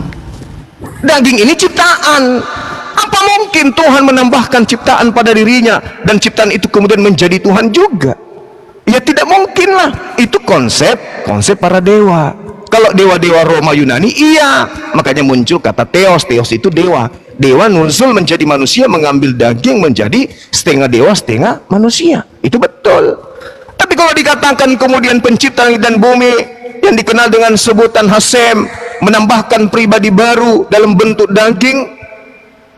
B: Daging ini ciptaan. Apa mungkin Tuhan menambahkan ciptaan pada dirinya dan ciptaan itu kemudian menjadi Tuhan juga? Ya tidak mungkin lah. Itu konsep para dewa. Kalau dewa-dewa Roma Yunani, iya, makanya muncul kata Theos. Theos itu dewa. Dewa nuzul menjadi manusia, mengambil daging menjadi setengah dewa setengah manusia. Itu betul. Tapi kalau dikatakan kemudian pencipta langit dan bumi yang dikenal dengan sebutan Hasem menambahkan pribadi baru dalam bentuk daging,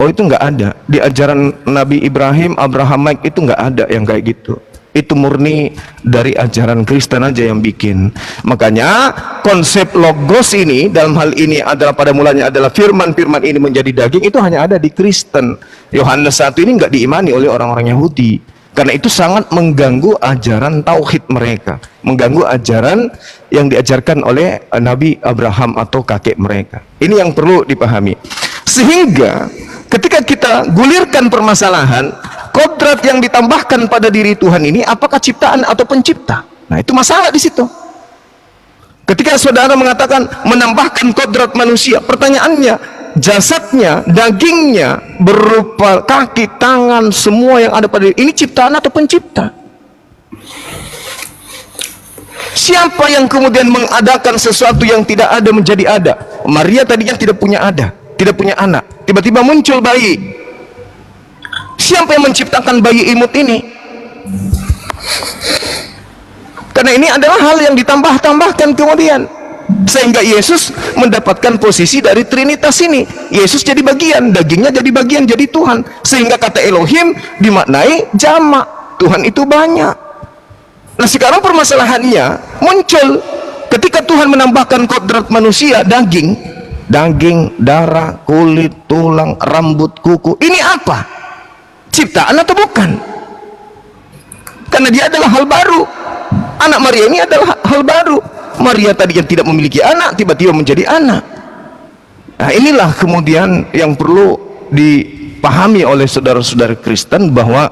B: oh itu nggak ada di ajaran Nabi Ibrahim, Abrahamaik, itu nggak ada yang kayak gitu. Itu murni dari ajaran Kristen aja yang bikin. Makanya konsep logos ini dalam hal ini adalah pada mulanya adalah firman ini menjadi daging, itu hanya ada di Kristen. Yohanes 1 ini nggak diimani oleh orang-orang Yahudi, karena itu sangat mengganggu ajaran tauhid mereka, mengganggu ajaran yang diajarkan oleh Nabi Abraham atau kakek mereka. Ini yang perlu dipahami. Sehingga ketika kita gulirkan permasalahan, kodrat yang ditambahkan pada diri Tuhan ini apakah ciptaan atau pencipta? Nah, itu masalah di situ. Ketika saudara mengatakan menambahkan kodrat manusia, pertanyaannya, jasadnya, dagingnya berupa kaki, tangan, semua yang ada pada diri ini ciptaan atau pencipta? Siapa yang kemudian mengadakan sesuatu yang tidak ada menjadi ada? Maria tadinya tidak punya anak, tiba-tiba muncul bayi. Siapa yang menciptakan bayi imut ini? Karena ini adalah hal yang ditambah-tambahkan kemudian, sehingga Yesus mendapatkan posisi dari Trinitas ini. Yesus jadi bagian, dagingnya jadi bagian, jadi Tuhan. Sehingga kata Elohim dimaknai jamak, Tuhan itu banyak. Nah sekarang permasalahannya muncul ketika Tuhan menambahkan kodrat manusia, daging, darah, kulit, tulang, rambut, kuku. Ini apa? Ciptaan atau bukan? Karena dia adalah hal baru. Anak Maria ini adalah hal baru. Maria tadi yang tidak memiliki anak, tiba-tiba menjadi anak. Nah inilah kemudian yang perlu dipahami oleh saudara-saudara Kristen, bahwa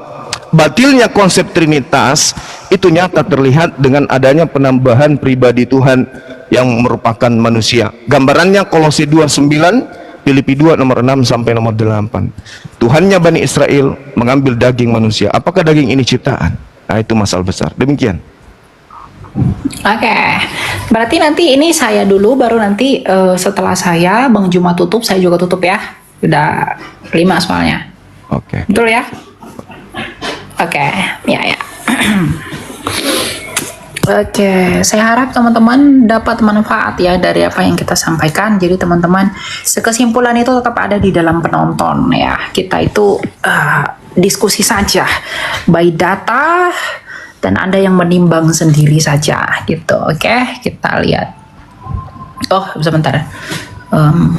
B: batilnya konsep Trinitas itu nyata terlihat dengan adanya penambahan pribadi Tuhan yang merupakan manusia. Gambarannya Kolose 2:9, Filipi 2 nomor 6 sampai nomor 8. Tuhannya Bani Israel mengambil daging manusia. Apakah daging ini ciptaan? Nah itu masalah besar. Demikian.
A: Oke, berarti nanti ini saya dulu, baru nanti setelah saya Bang Juma tutup, saya juga tutup ya. Udah 5 soalnya.
B: Oke.
A: Betul ya? Oke, ya. Oke, saya harap teman-teman dapat manfaat ya dari apa yang kita sampaikan. Jadi teman-teman, kesimpulan itu tetap ada di dalam penonton ya. Kita itu diskusi saja by data, dan Anda yang menimbang sendiri saja gitu. Oke, kita lihat. Oh, sebentar. Um,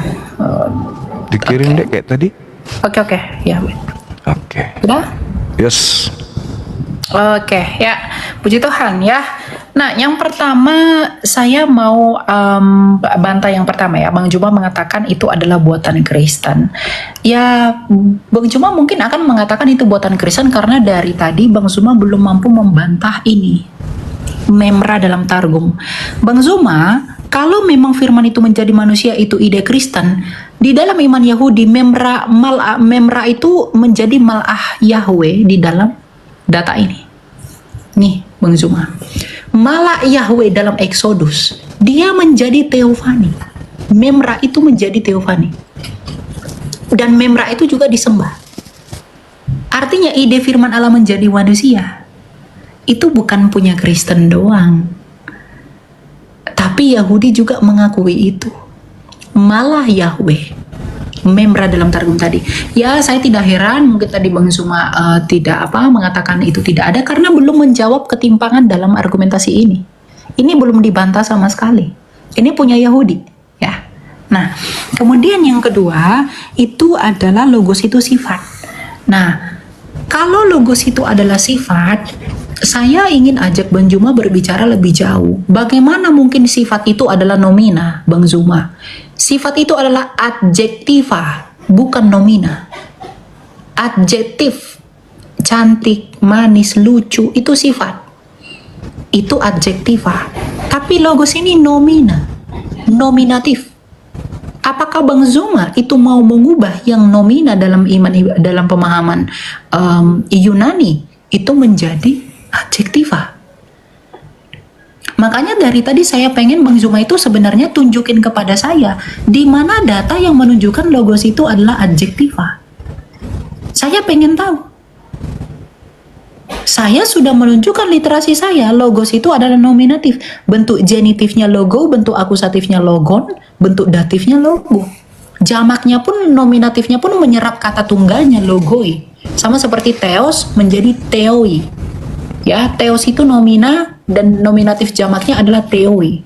B: Dikirim deh kayak tadi.
A: Oke, ya. Wait.
B: Oke.
A: Udah?
B: Yes.
A: Oke, ya. Puji Tuhan ya. Nah, yang pertama saya mau bantah yang pertama ya. Bang Juma mengatakan itu adalah buatan Kristen. Ya, Bang Juma mungkin akan mengatakan itu buatan Kristen karena dari tadi Bang Juma belum mampu membantah ini. Memra dalam Targum. Bang Zuma, kalau memang firman itu menjadi manusia itu ide Kristen, di dalam iman Yahudi memra itu menjadi malah Yahweh di dalam data ini. Nih, Bang Zuma. Malah Yahweh dalam Exodus, dia menjadi teofani. Memra itu menjadi teofani. Dan memra itu juga disembah. Artinya ide firman Allah menjadi manusia itu bukan punya Kristen doang. Tapi Yahudi juga mengakui itu. Malah Yahweh. Memra dalam Targum tadi. Ya, saya tidak heran mungkin tadi Bang Zuma tidak mengatakan itu tidak ada karena belum menjawab ketimpangan dalam argumentasi ini. Ini belum dibantah sama sekali. Ini punya Yahudi, ya. Nah, kemudian yang kedua itu adalah logos itu sifat. Nah, kalau logos itu adalah sifat, saya ingin ajak Bang Zuma berbicara lebih jauh. Bagaimana mungkin sifat itu adalah nomina, Bang Zuma? Sifat itu adalah adjektiva, bukan nomina. Adjektif, cantik, manis, lucu, itu sifat. Itu adjektiva. Tapi logos ini nomina, nominatif. Apakah Bang Zuma itu mau mengubah yang nomina dalam iman, dalam pemahaman Yunani itu menjadi adjektiva? Makanya dari tadi saya pengen Bang Zuma itu sebenarnya tunjukin kepada saya di mana data yang menunjukkan logos itu adalah adjektiva. Saya pengen tahu. Saya sudah menunjukkan literasi saya, logos itu adalah nominatif. Bentuk genitifnya logo, bentuk akusatifnya logon, bentuk datifnya logo. Jamaknya pun, nominatifnya pun menyerap kata tunggalnya logoi. Sama seperti theos menjadi theoi. Ya, theos itu nomina dan nominatif jamaknya adalah theoi.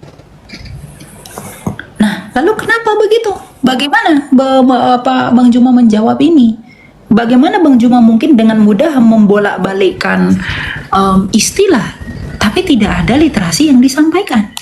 A: Nah, lalu kenapa begitu? Bagaimana Bang Juma menjawab ini? Bagaimana Bang Juma mungkin dengan mudah membolak-balikkan istilah, tapi tidak ada literasi yang disampaikan?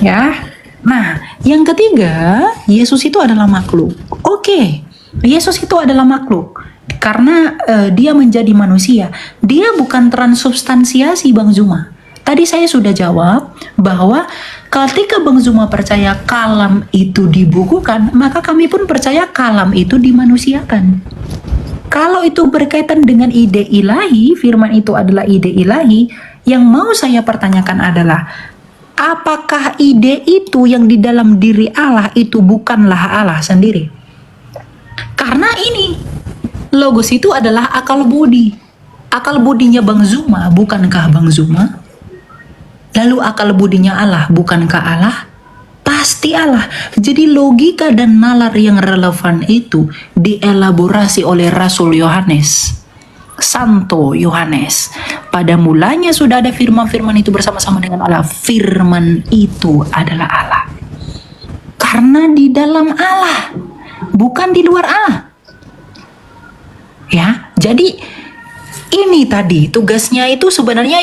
A: Ya. Nah, yang ketiga, Yesus itu adalah makhluk. Oke, Yesus itu adalah makhluk. Karena dia menjadi manusia, dia bukan transubstansiasi Bang Zuma. Tadi saya sudah jawab bahwa ketika Bang Zuma percaya kalam itu dibukukan, maka kami pun percaya kalam itu dimanusiakan. Kalau itu berkaitan dengan ide ilahi, firman itu adalah ide ilahi, yang mau saya pertanyakan adalah apakah ide itu yang di dalam diri Allah itu bukanlah Allah sendiri? Karena ini logos itu adalah akal budi. Akal budinya Bang Zuma, bukankah Bang Zuma? Lalu akal budinya Allah, bukankah Allah? Pasti Allah. Jadi logika dan nalar yang relevan itu dielaborasi oleh Rasul Yohanes. Santo Yohanes. Pada mulanya sudah ada firman-firman itu bersama-sama dengan Allah. Firman itu adalah Allah. Karena di dalam Allah, bukan di luar Allah. Ya, jadi ini tadi tugasnya itu sebenarnya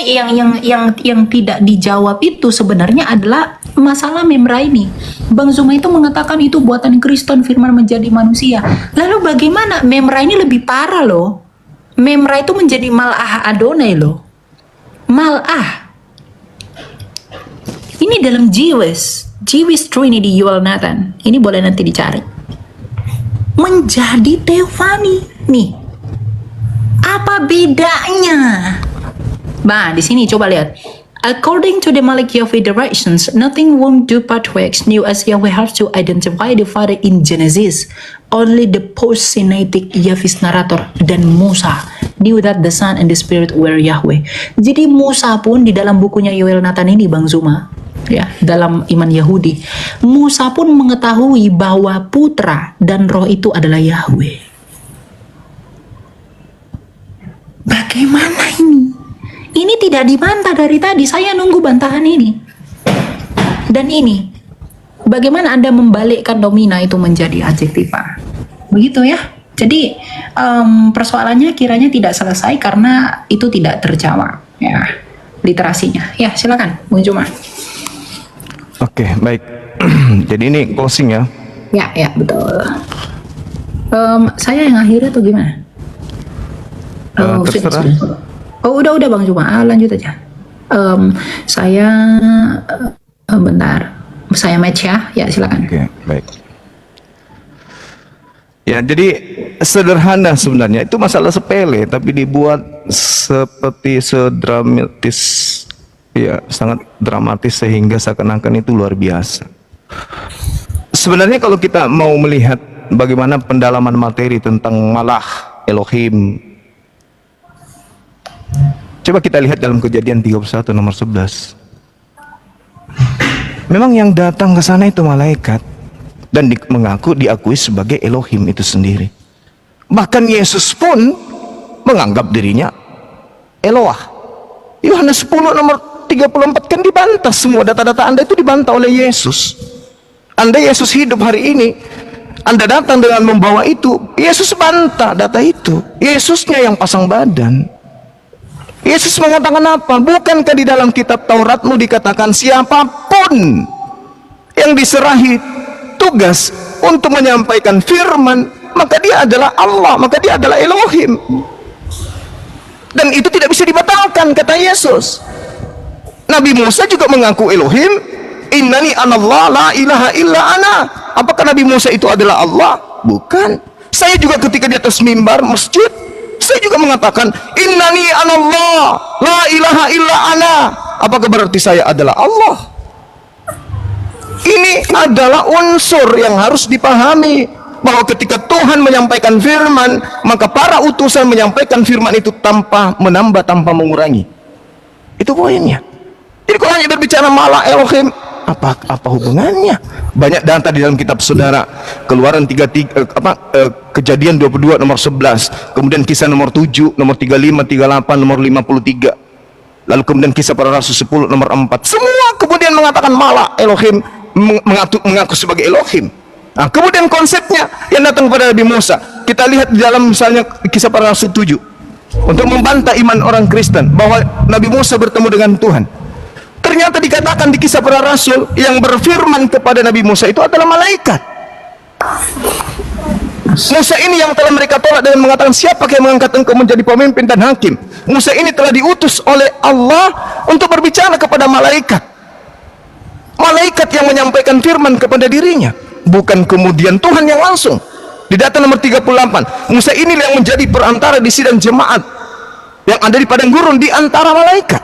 A: yang tidak dijawab itu sebenarnya adalah masalah memra ini. Bang Zuma itu mengatakan itu buatan Kristen, firman menjadi manusia. Lalu bagaimana memra ini lebih parah loh? Memra itu menjadi malah Adonai loh. Malah. Ini dalam Jewish Trinity Yuval Nathan. Ini boleh nanti dicari. Menjadi teofani nih. Apa bedanya? Nah, di sini coba lihat. According to the Malik Yahweh directions, nothing won't do but works new as Yahweh has to identify the Father in Genesis. Only the post-Sinaitic Yahweh's narrator dan Musa knew that the Son and the Spirit were Yahweh. Jadi Musa pun di dalam bukunya Yoel Nathan ini Bang Zuma, ya, dalam iman Yahudi, Musa pun mengetahui bahwa putra dan roh itu adalah Yahweh. Bagaimana ini? Ini tidak dibantah dari tadi. Saya nunggu bantahan ini. Dan ini. bagaimana Anda membalikkan domina itu menjadi adjektiva? Begitu ya. Jadi persoalannya kiranya tidak selesai karena itu tidak terjawab ya literasinya. Ya, silakan Bung Juma.
B: Oke, baik. Jadi ini closing ya.
A: Ya, betul. Saya yang akhirnya atau gimana?
B: Terserah.
A: Sudah. Oh, udah Bang Juma. Lanjut aja. Saya bentar. Saya match ya. Ya, silakan.
B: Oke, baik. Ya, jadi sederhana sebenarnya. Itu masalah sepele, tapi dibuat seperti sedramatis, ya, sangat dramatis sehingga seakan-akan itu luar biasa. Sebenarnya kalau kita mau melihat bagaimana pendalaman materi tentang malah Elohim, coba kita lihat dalam Kejadian 31 nomor 11. Memang yang datang ke sana itu malaikat dan diakui sebagai Elohim itu sendiri. Bahkan Yesus pun menganggap dirinya Eloah. Yohanes 10 nomor 34 kan dibantah, semua data-data Anda itu dibantah oleh Yesus. Anda Yesus hidup hari ini, Anda datang dengan membawa itu, Yesus bantah data itu. Yesusnya yang pasang badan. Yesus mengatakan apa? Bukankah di dalam kitab Tauratmu dikatakan siapapun yang diserahi tugas untuk menyampaikan firman, maka dia adalah Allah, maka dia adalah Elohim. Dan itu tidak bisa dibatalkan, kata Yesus. Nabi Musa juga mengaku Elohim, innani anallah la ilaha illa ana. Apakah Nabi Musa itu adalah Allah? Bukan. Saya juga ketika di atas mimbar masjid, saya juga mengatakan innani anallah la ilaha illa ana. Apakah berarti saya adalah Allah? Ini adalah unsur yang harus dipahami, bahwa ketika Tuhan menyampaikan firman, maka para utusan menyampaikan firman itu tanpa menambah, tanpa mengurangi. Itu poinnya. Jadi kalau hanya berbicara malah Elohim, apa hubungannya? Banyak data di dalam kitab saudara. Keluaran 33 Kejadian 22 nomor 11, kemudian Kisah nomor 7, nomor 35, 38, nomor 53. Lalu kemudian Kisah Para Rasul 10 nomor 4. Semua kemudian mengatakan malah Elohim, mengaku sebagai Elohim. Nah, kemudian konsepnya yang datang kepada Nabi Musa, kita lihat di dalam misalnya Kisah Para Rasul 7, untuk membantah iman orang Kristen bahwa Nabi Musa bertemu dengan Tuhan. Ternyata dikatakan di Kisah Para Rasul yang berfirman kepada Nabi Musa itu adalah malaikat. Musa ini yang telah mereka tolak dan mengatakan, siapa yang mengangkat engkau menjadi pemimpin dan hakim? Musa ini telah diutus oleh Allah untuk berbicara kepada malaikat. Malaikat yang menyampaikan firman kepada dirinya, bukan kemudian Tuhan yang langsung. Di data nomor 38, Musa inilah yang menjadi perantara di sidang jemaat yang ada di padang gurun di antara malaikat.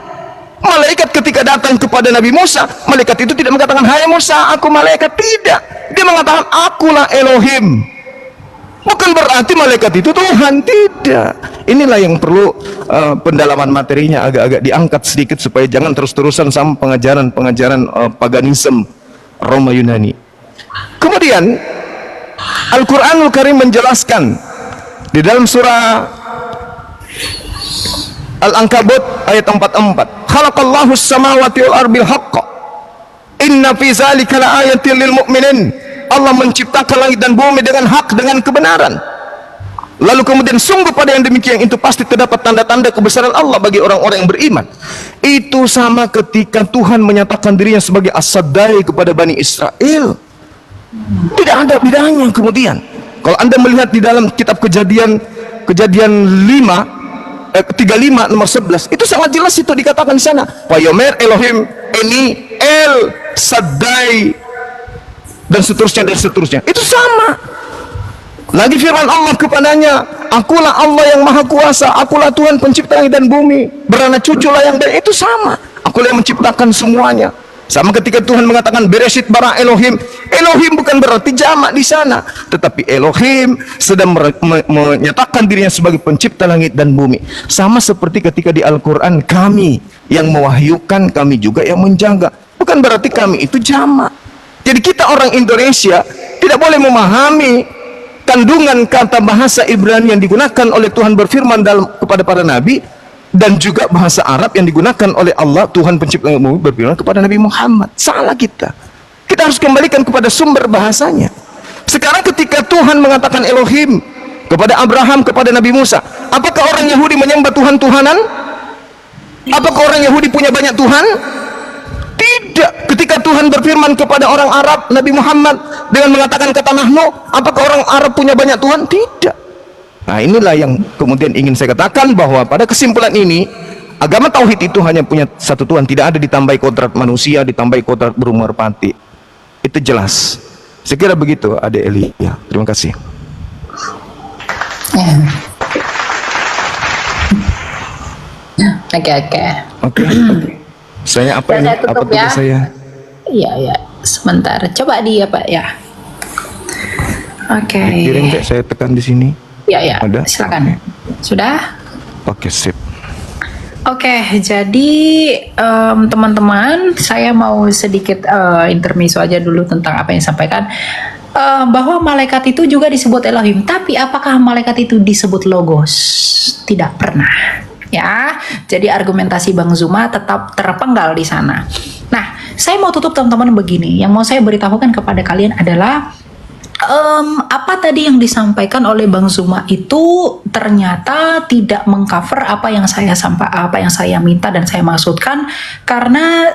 B: Malaikat ketika datang kepada Nabi Musa, malaikat itu tidak mengatakan, hai Musa, aku malaikat. Tidak, dia mengatakan, akulah Elohim. Bukan berarti malaikat itu Tuhan, tidak. Inilah yang perlu pendalaman materinya agak-agak diangkat sedikit supaya jangan terus-terusan sama pengajaran paganisme Roma Yunani. Kemudian Al-Quranul Karim menjelaskan di dalam surah Al-Ankabut ayat 44, khalaqallahu as-samawati wal ardi bil haqq inna fi zalika laayatin lil mu'minin. Allah menciptakan langit dan bumi dengan hak, dengan kebenaran. Lalu kemudian sungguh pada yang demikian itu pasti terdapat tanda-tanda kebesaran Allah bagi orang-orang yang beriman. Itu sama ketika Tuhan menyatakan dirinya sebagai As-Saddai kepada Bani Israel. Tidak ada bedanya. Kemudian kalau Anda melihat di dalam kitab Kejadian 35 nomor 11, itu sangat jelas itu dikatakan di sana, wa yomer Elohim ini El Saddai, dan seterusnya. Itu sama. Lagi firman Allah kepadanya, akulah Allah yang maha kuasa, akulah Tuhan pencipta langit dan bumi, beranak cuculah yang dan itu sama. Akulah yang menciptakan semuanya. Sama ketika Tuhan mengatakan Bereshit bara Elohim, Elohim bukan berarti jamak di sana, tetapi Elohim sedang menyatakan dirinya sebagai pencipta langit dan bumi. Sama seperti ketika di Al-Quran, kami yang mewahyukan, kami juga yang menjaga. Bukan berarti kami itu jamak. Jadi kita orang Indonesia tidak boleh memahami kandungan kata bahasa Ibrani yang digunakan oleh Tuhan berfirman kepada para nabi, dan juga bahasa Arab yang digunakan oleh Allah Tuhan pencipta bumi berfirman kepada Nabi Muhammad. Salah kita. Kita harus kembalikan kepada sumber bahasanya. Sekarang ketika Tuhan mengatakan Elohim kepada Abraham, kepada Nabi Musa, apakah orang Yahudi menyembah Tuhan-Tuhanan? Apakah orang Yahudi punya banyak Tuhan? Tidak. Ketika Tuhan berfirman kepada orang Arab, Nabi Muhammad dengan mengatakan kata nahnu, apakah orang Arab punya banyak Tuhan? Tidak. Nah, inilah yang kemudian ingin saya katakan, bahwa pada kesimpulan ini, agama tauhid itu hanya punya satu Tuhan, tidak ada ditambahi kodrat manusia, ditambahi kodrat burung merpati. Itu jelas. Saya kira begitu, Ade Eli. Ya, terima kasih. Oke. Saya apa ini?
A: Saya tutup,
B: Apa tugas
A: ya.
B: saya?
A: Iya, sebentar. Coba dia Pak ya. Oke.
B: Kirim Dek, saya tekan di sini.
A: Ya,
B: Ada?
A: silakan. Sudah?
B: Oke, sip.
A: Oke, jadi teman-teman, saya mau sedikit intermezzo aja dulu tentang apa yang disampaikan. Bahwa malaikat itu juga disebut Elohim, tapi apakah malaikat itu disebut Logos? Tidak pernah. Ya, jadi argumentasi Bang Zuma tetap terpenggal di sana. Nah, saya mau tutup teman-teman begini. Yang mau saya beritahukan kepada kalian adalah apa tadi yang disampaikan oleh Bang Zuma itu ternyata tidak mengcover apa yang saya minta dan saya maksudkan, karena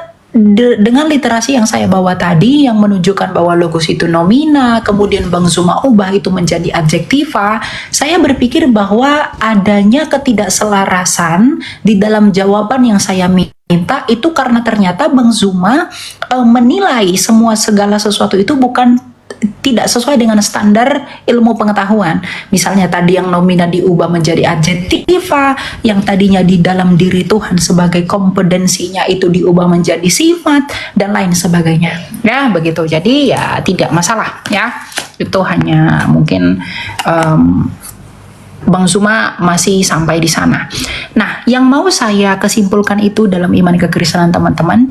A: dengan literasi yang saya bawa tadi yang menunjukkan bahwa logos itu nomina, kemudian Bang Zuma ubah itu menjadi adjektiva, saya berpikir bahwa adanya ketidakselarasan di dalam jawaban yang saya minta itu karena ternyata Bang Zuma menilai segala sesuatu itu tidak sesuai dengan standar ilmu pengetahuan. Misalnya tadi yang nomina diubah menjadi adjektiva, yang tadinya di dalam diri Tuhan sebagai kompetensinya itu diubah menjadi sifat, dan lain sebagainya. Ya, begitu. Jadi ya tidak masalah ya. Itu hanya mungkin Bang Zuma masih sampai di sana. Nah, yang mau saya kesimpulkan itu dalam iman kekristenan teman-teman.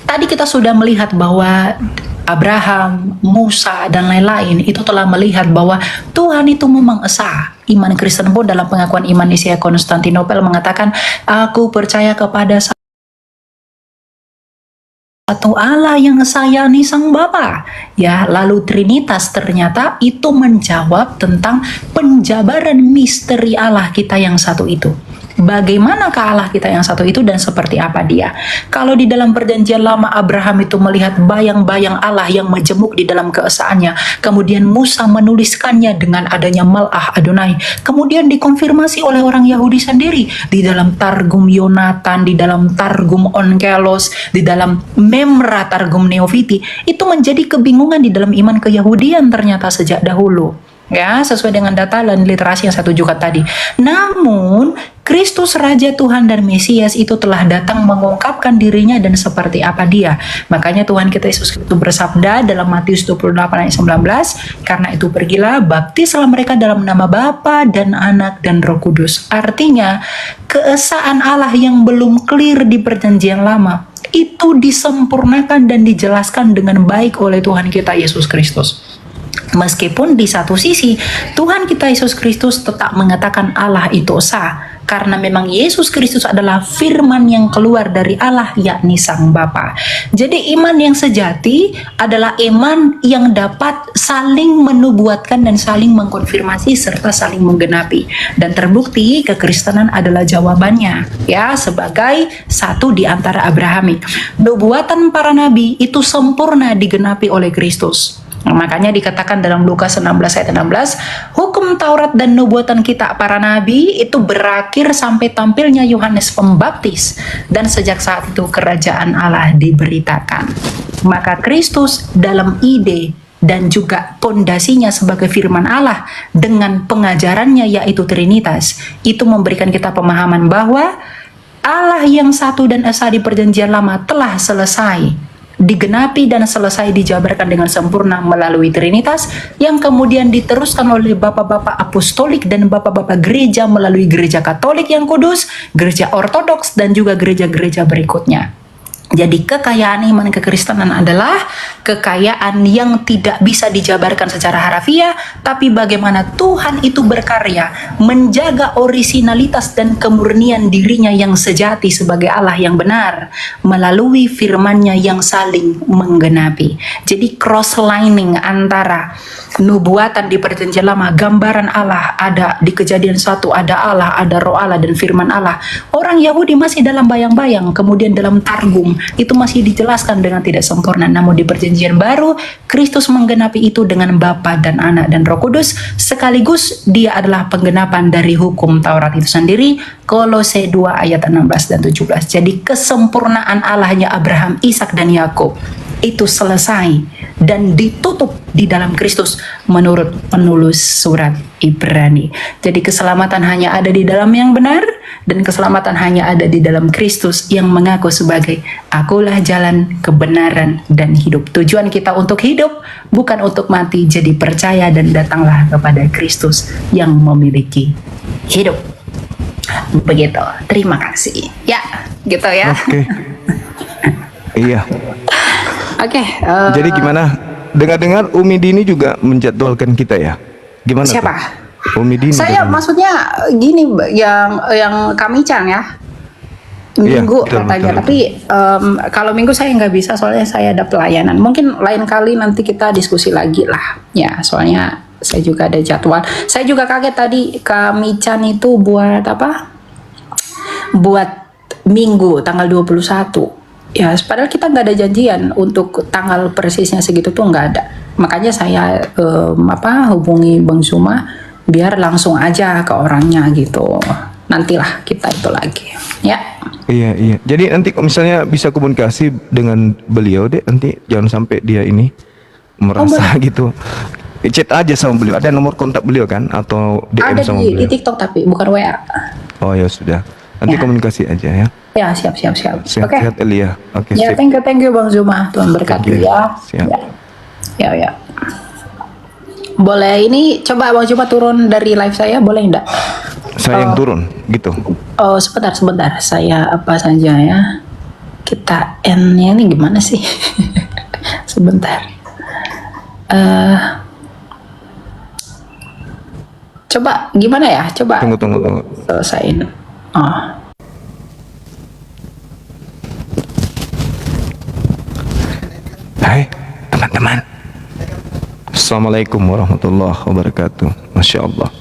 A: Tadi kita sudah melihat bahwa Abraham, Musa, dan lain-lain itu telah melihat bahwa Tuhan itu memang esa. Iman Kristen pun dalam pengakuan iman Nicea Konstantinopel mengatakan, aku percaya kepada satu Allah yang esa, yakni Sang Bapa. Ya, lalu Trinitas ternyata itu menjawab tentang penjabaran misteri Allah kita yang satu itu. Bagaimanakah Allah kita yang satu itu dan seperti apa dia? Kalau di dalam perjanjian lama Abraham itu melihat bayang-bayang Allah yang majemuk di dalam keesaannya, kemudian Musa menuliskannya dengan adanya Mal'ah Adonai, kemudian dikonfirmasi oleh orang Yahudi sendiri di dalam Targum Yonatan, di dalam Targum Onkelos, di dalam Memra Targum Neofiti, itu menjadi kebingungan di dalam iman keyahudian ternyata sejak dahulu. Ya, sesuai dengan data dan literasi yang saya tunjukkan tadi. Namun, Kristus Raja Tuhan dan Mesias itu telah datang mengungkapkan dirinya dan seperti apa dia. Makanya Tuhan kita Yesus Kristus bersabda dalam Matius 28 ayat 19, karena itu pergilah, baptislah mereka dalam nama Bapa dan Anak dan Roh Kudus. Artinya, keesaan Allah yang belum clear di perjanjian lama, itu disempurnakan dan dijelaskan dengan baik oleh Tuhan kita Yesus Kristus. Meskipun di satu sisi Tuhan kita Yesus Kristus tetap mengatakan Allah itu esa, karena memang Yesus Kristus adalah firman yang keluar dari Allah, yakni Sang Bapa. Jadi iman yang sejati adalah iman yang dapat saling menubuatkan dan saling mengkonfirmasi serta saling menggenapi. Dan terbukti kekristenan adalah jawabannya, ya, sebagai satu di antara Abrahamik. Nubuatan para nabi itu sempurna digenapi oleh Kristus. Nah, makanya dikatakan dalam Lukas 16 ayat 16, hukum Taurat dan nubuatan kita para nabi itu berakhir sampai tampilnya Yohanes Pembaptis, dan sejak saat itu kerajaan Allah diberitakan. Maka Kristus dalam ide dan juga pondasinya sebagai firman Allah dengan pengajarannya yaitu Trinitas, itu memberikan kita pemahaman bahwa Allah yang satu dan esa di perjanjian lama telah selesai digenapi dan selesai dijabarkan dengan sempurna melalui Trinitas yang kemudian diteruskan oleh bapak-bapak apostolik dan bapak-bapak gereja melalui gereja Katolik yang kudus, gereja Ortodoks, dan juga gereja-gereja berikutnya. Jadi kekayaan iman kekristenan adalah kekayaan yang tidak bisa dijabarkan secara harafiah, tapi bagaimana Tuhan itu berkarya menjaga orisinalitas dan kemurnian dirinya yang sejati sebagai Allah yang benar melalui firman-Nya yang saling menggenapi. Jadi cross-lining antara nubuatan di perjanjian lama, gambaran Allah ada di Kejadian 1, ada Allah, ada Roh Allah dan firman Allah. Orang Yahudi masih dalam bayang-bayang, kemudian dalam Targum itu masih dijelaskan dengan tidak sempurna. Namun di perjanjian baru Kristus menggenapi itu dengan Bapa dan Anak dan Roh Kudus, sekaligus dia adalah penggenapan dari hukum Taurat itu sendiri. Kolose 2 ayat 16 dan 17. Jadi kesempurnaan Allahnya Abraham, Ishak dan Yakub itu selesai dan ditutup di dalam Kristus menurut penulis surat Ibrani. Jadi keselamatan hanya ada di dalam yang benar, dan keselamatan hanya ada di dalam Kristus yang mengaku sebagai akulah jalan, kebenaran, dan hidup. Tujuan kita untuk hidup bukan untuk mati, jadi percaya dan datanglah kepada Kristus yang memiliki hidup. Begitu, terima kasih. Ya, gitu ya.
B: Oke. Iya.
A: Oke.
B: Jadi gimana? Dengar-dengar Umi Dini juga menjadwalkan kita ya? Gimana?
A: Siapa?
B: Tuh? Umi Dini.
A: Saya maksudnya gini, yang kami Cang ya. Minggu
B: betul,
A: katanya,
B: betul.
A: tapi kalau Minggu saya nggak bisa soalnya saya ada pelayanan. Mungkin lain kali nanti kita diskusi lagi lah. Ya, soalnya saya juga ada jadwal. Saya juga kaget tadi kami Chan itu buat apa? Buat Minggu tanggal 21. Ya, padahal kita nggak ada janjian untuk tanggal persisnya segitu tuh nggak ada. Makanya saya hubungi Bang Zuma biar langsung aja ke orangnya gitu. Nantilah kita itu lagi, ya.
B: Iya. Jadi nanti kalau misalnya bisa komunikasi dengan beliau deh, nanti jangan sampai dia ini merasa gitu. Chat aja sama beliau. Ada nomor kontak beliau kan? Atau DM
A: Ada
B: sama
A: di
B: beliau?
A: TikTok tapi bukan WA.
B: Oh ya sudah. Nanti
A: Ya.
B: komunikasi aja ya.
A: Ya, siap. Oke.
B: Sehat Elia. Oke,
A: Ya,
B: sip.
A: thank you Bang Zuma. Tuhan berkati
B: Oke,
A: ya.
B: siap.
A: Ya. Boleh ini coba Bang Zuma turun dari live saya, boleh enggak?
B: Saya yang turun gitu.
A: Oh, sebentar. Saya apa saja ya. Kita N-nya ini gimana sih? Sebentar. Coba gimana ya? Coba
B: Tunggu.
A: selesaiin. Oh.
B: Hai teman-teman. Assalamualaikum warahmatullahi wabarakatuh. Masya Allah.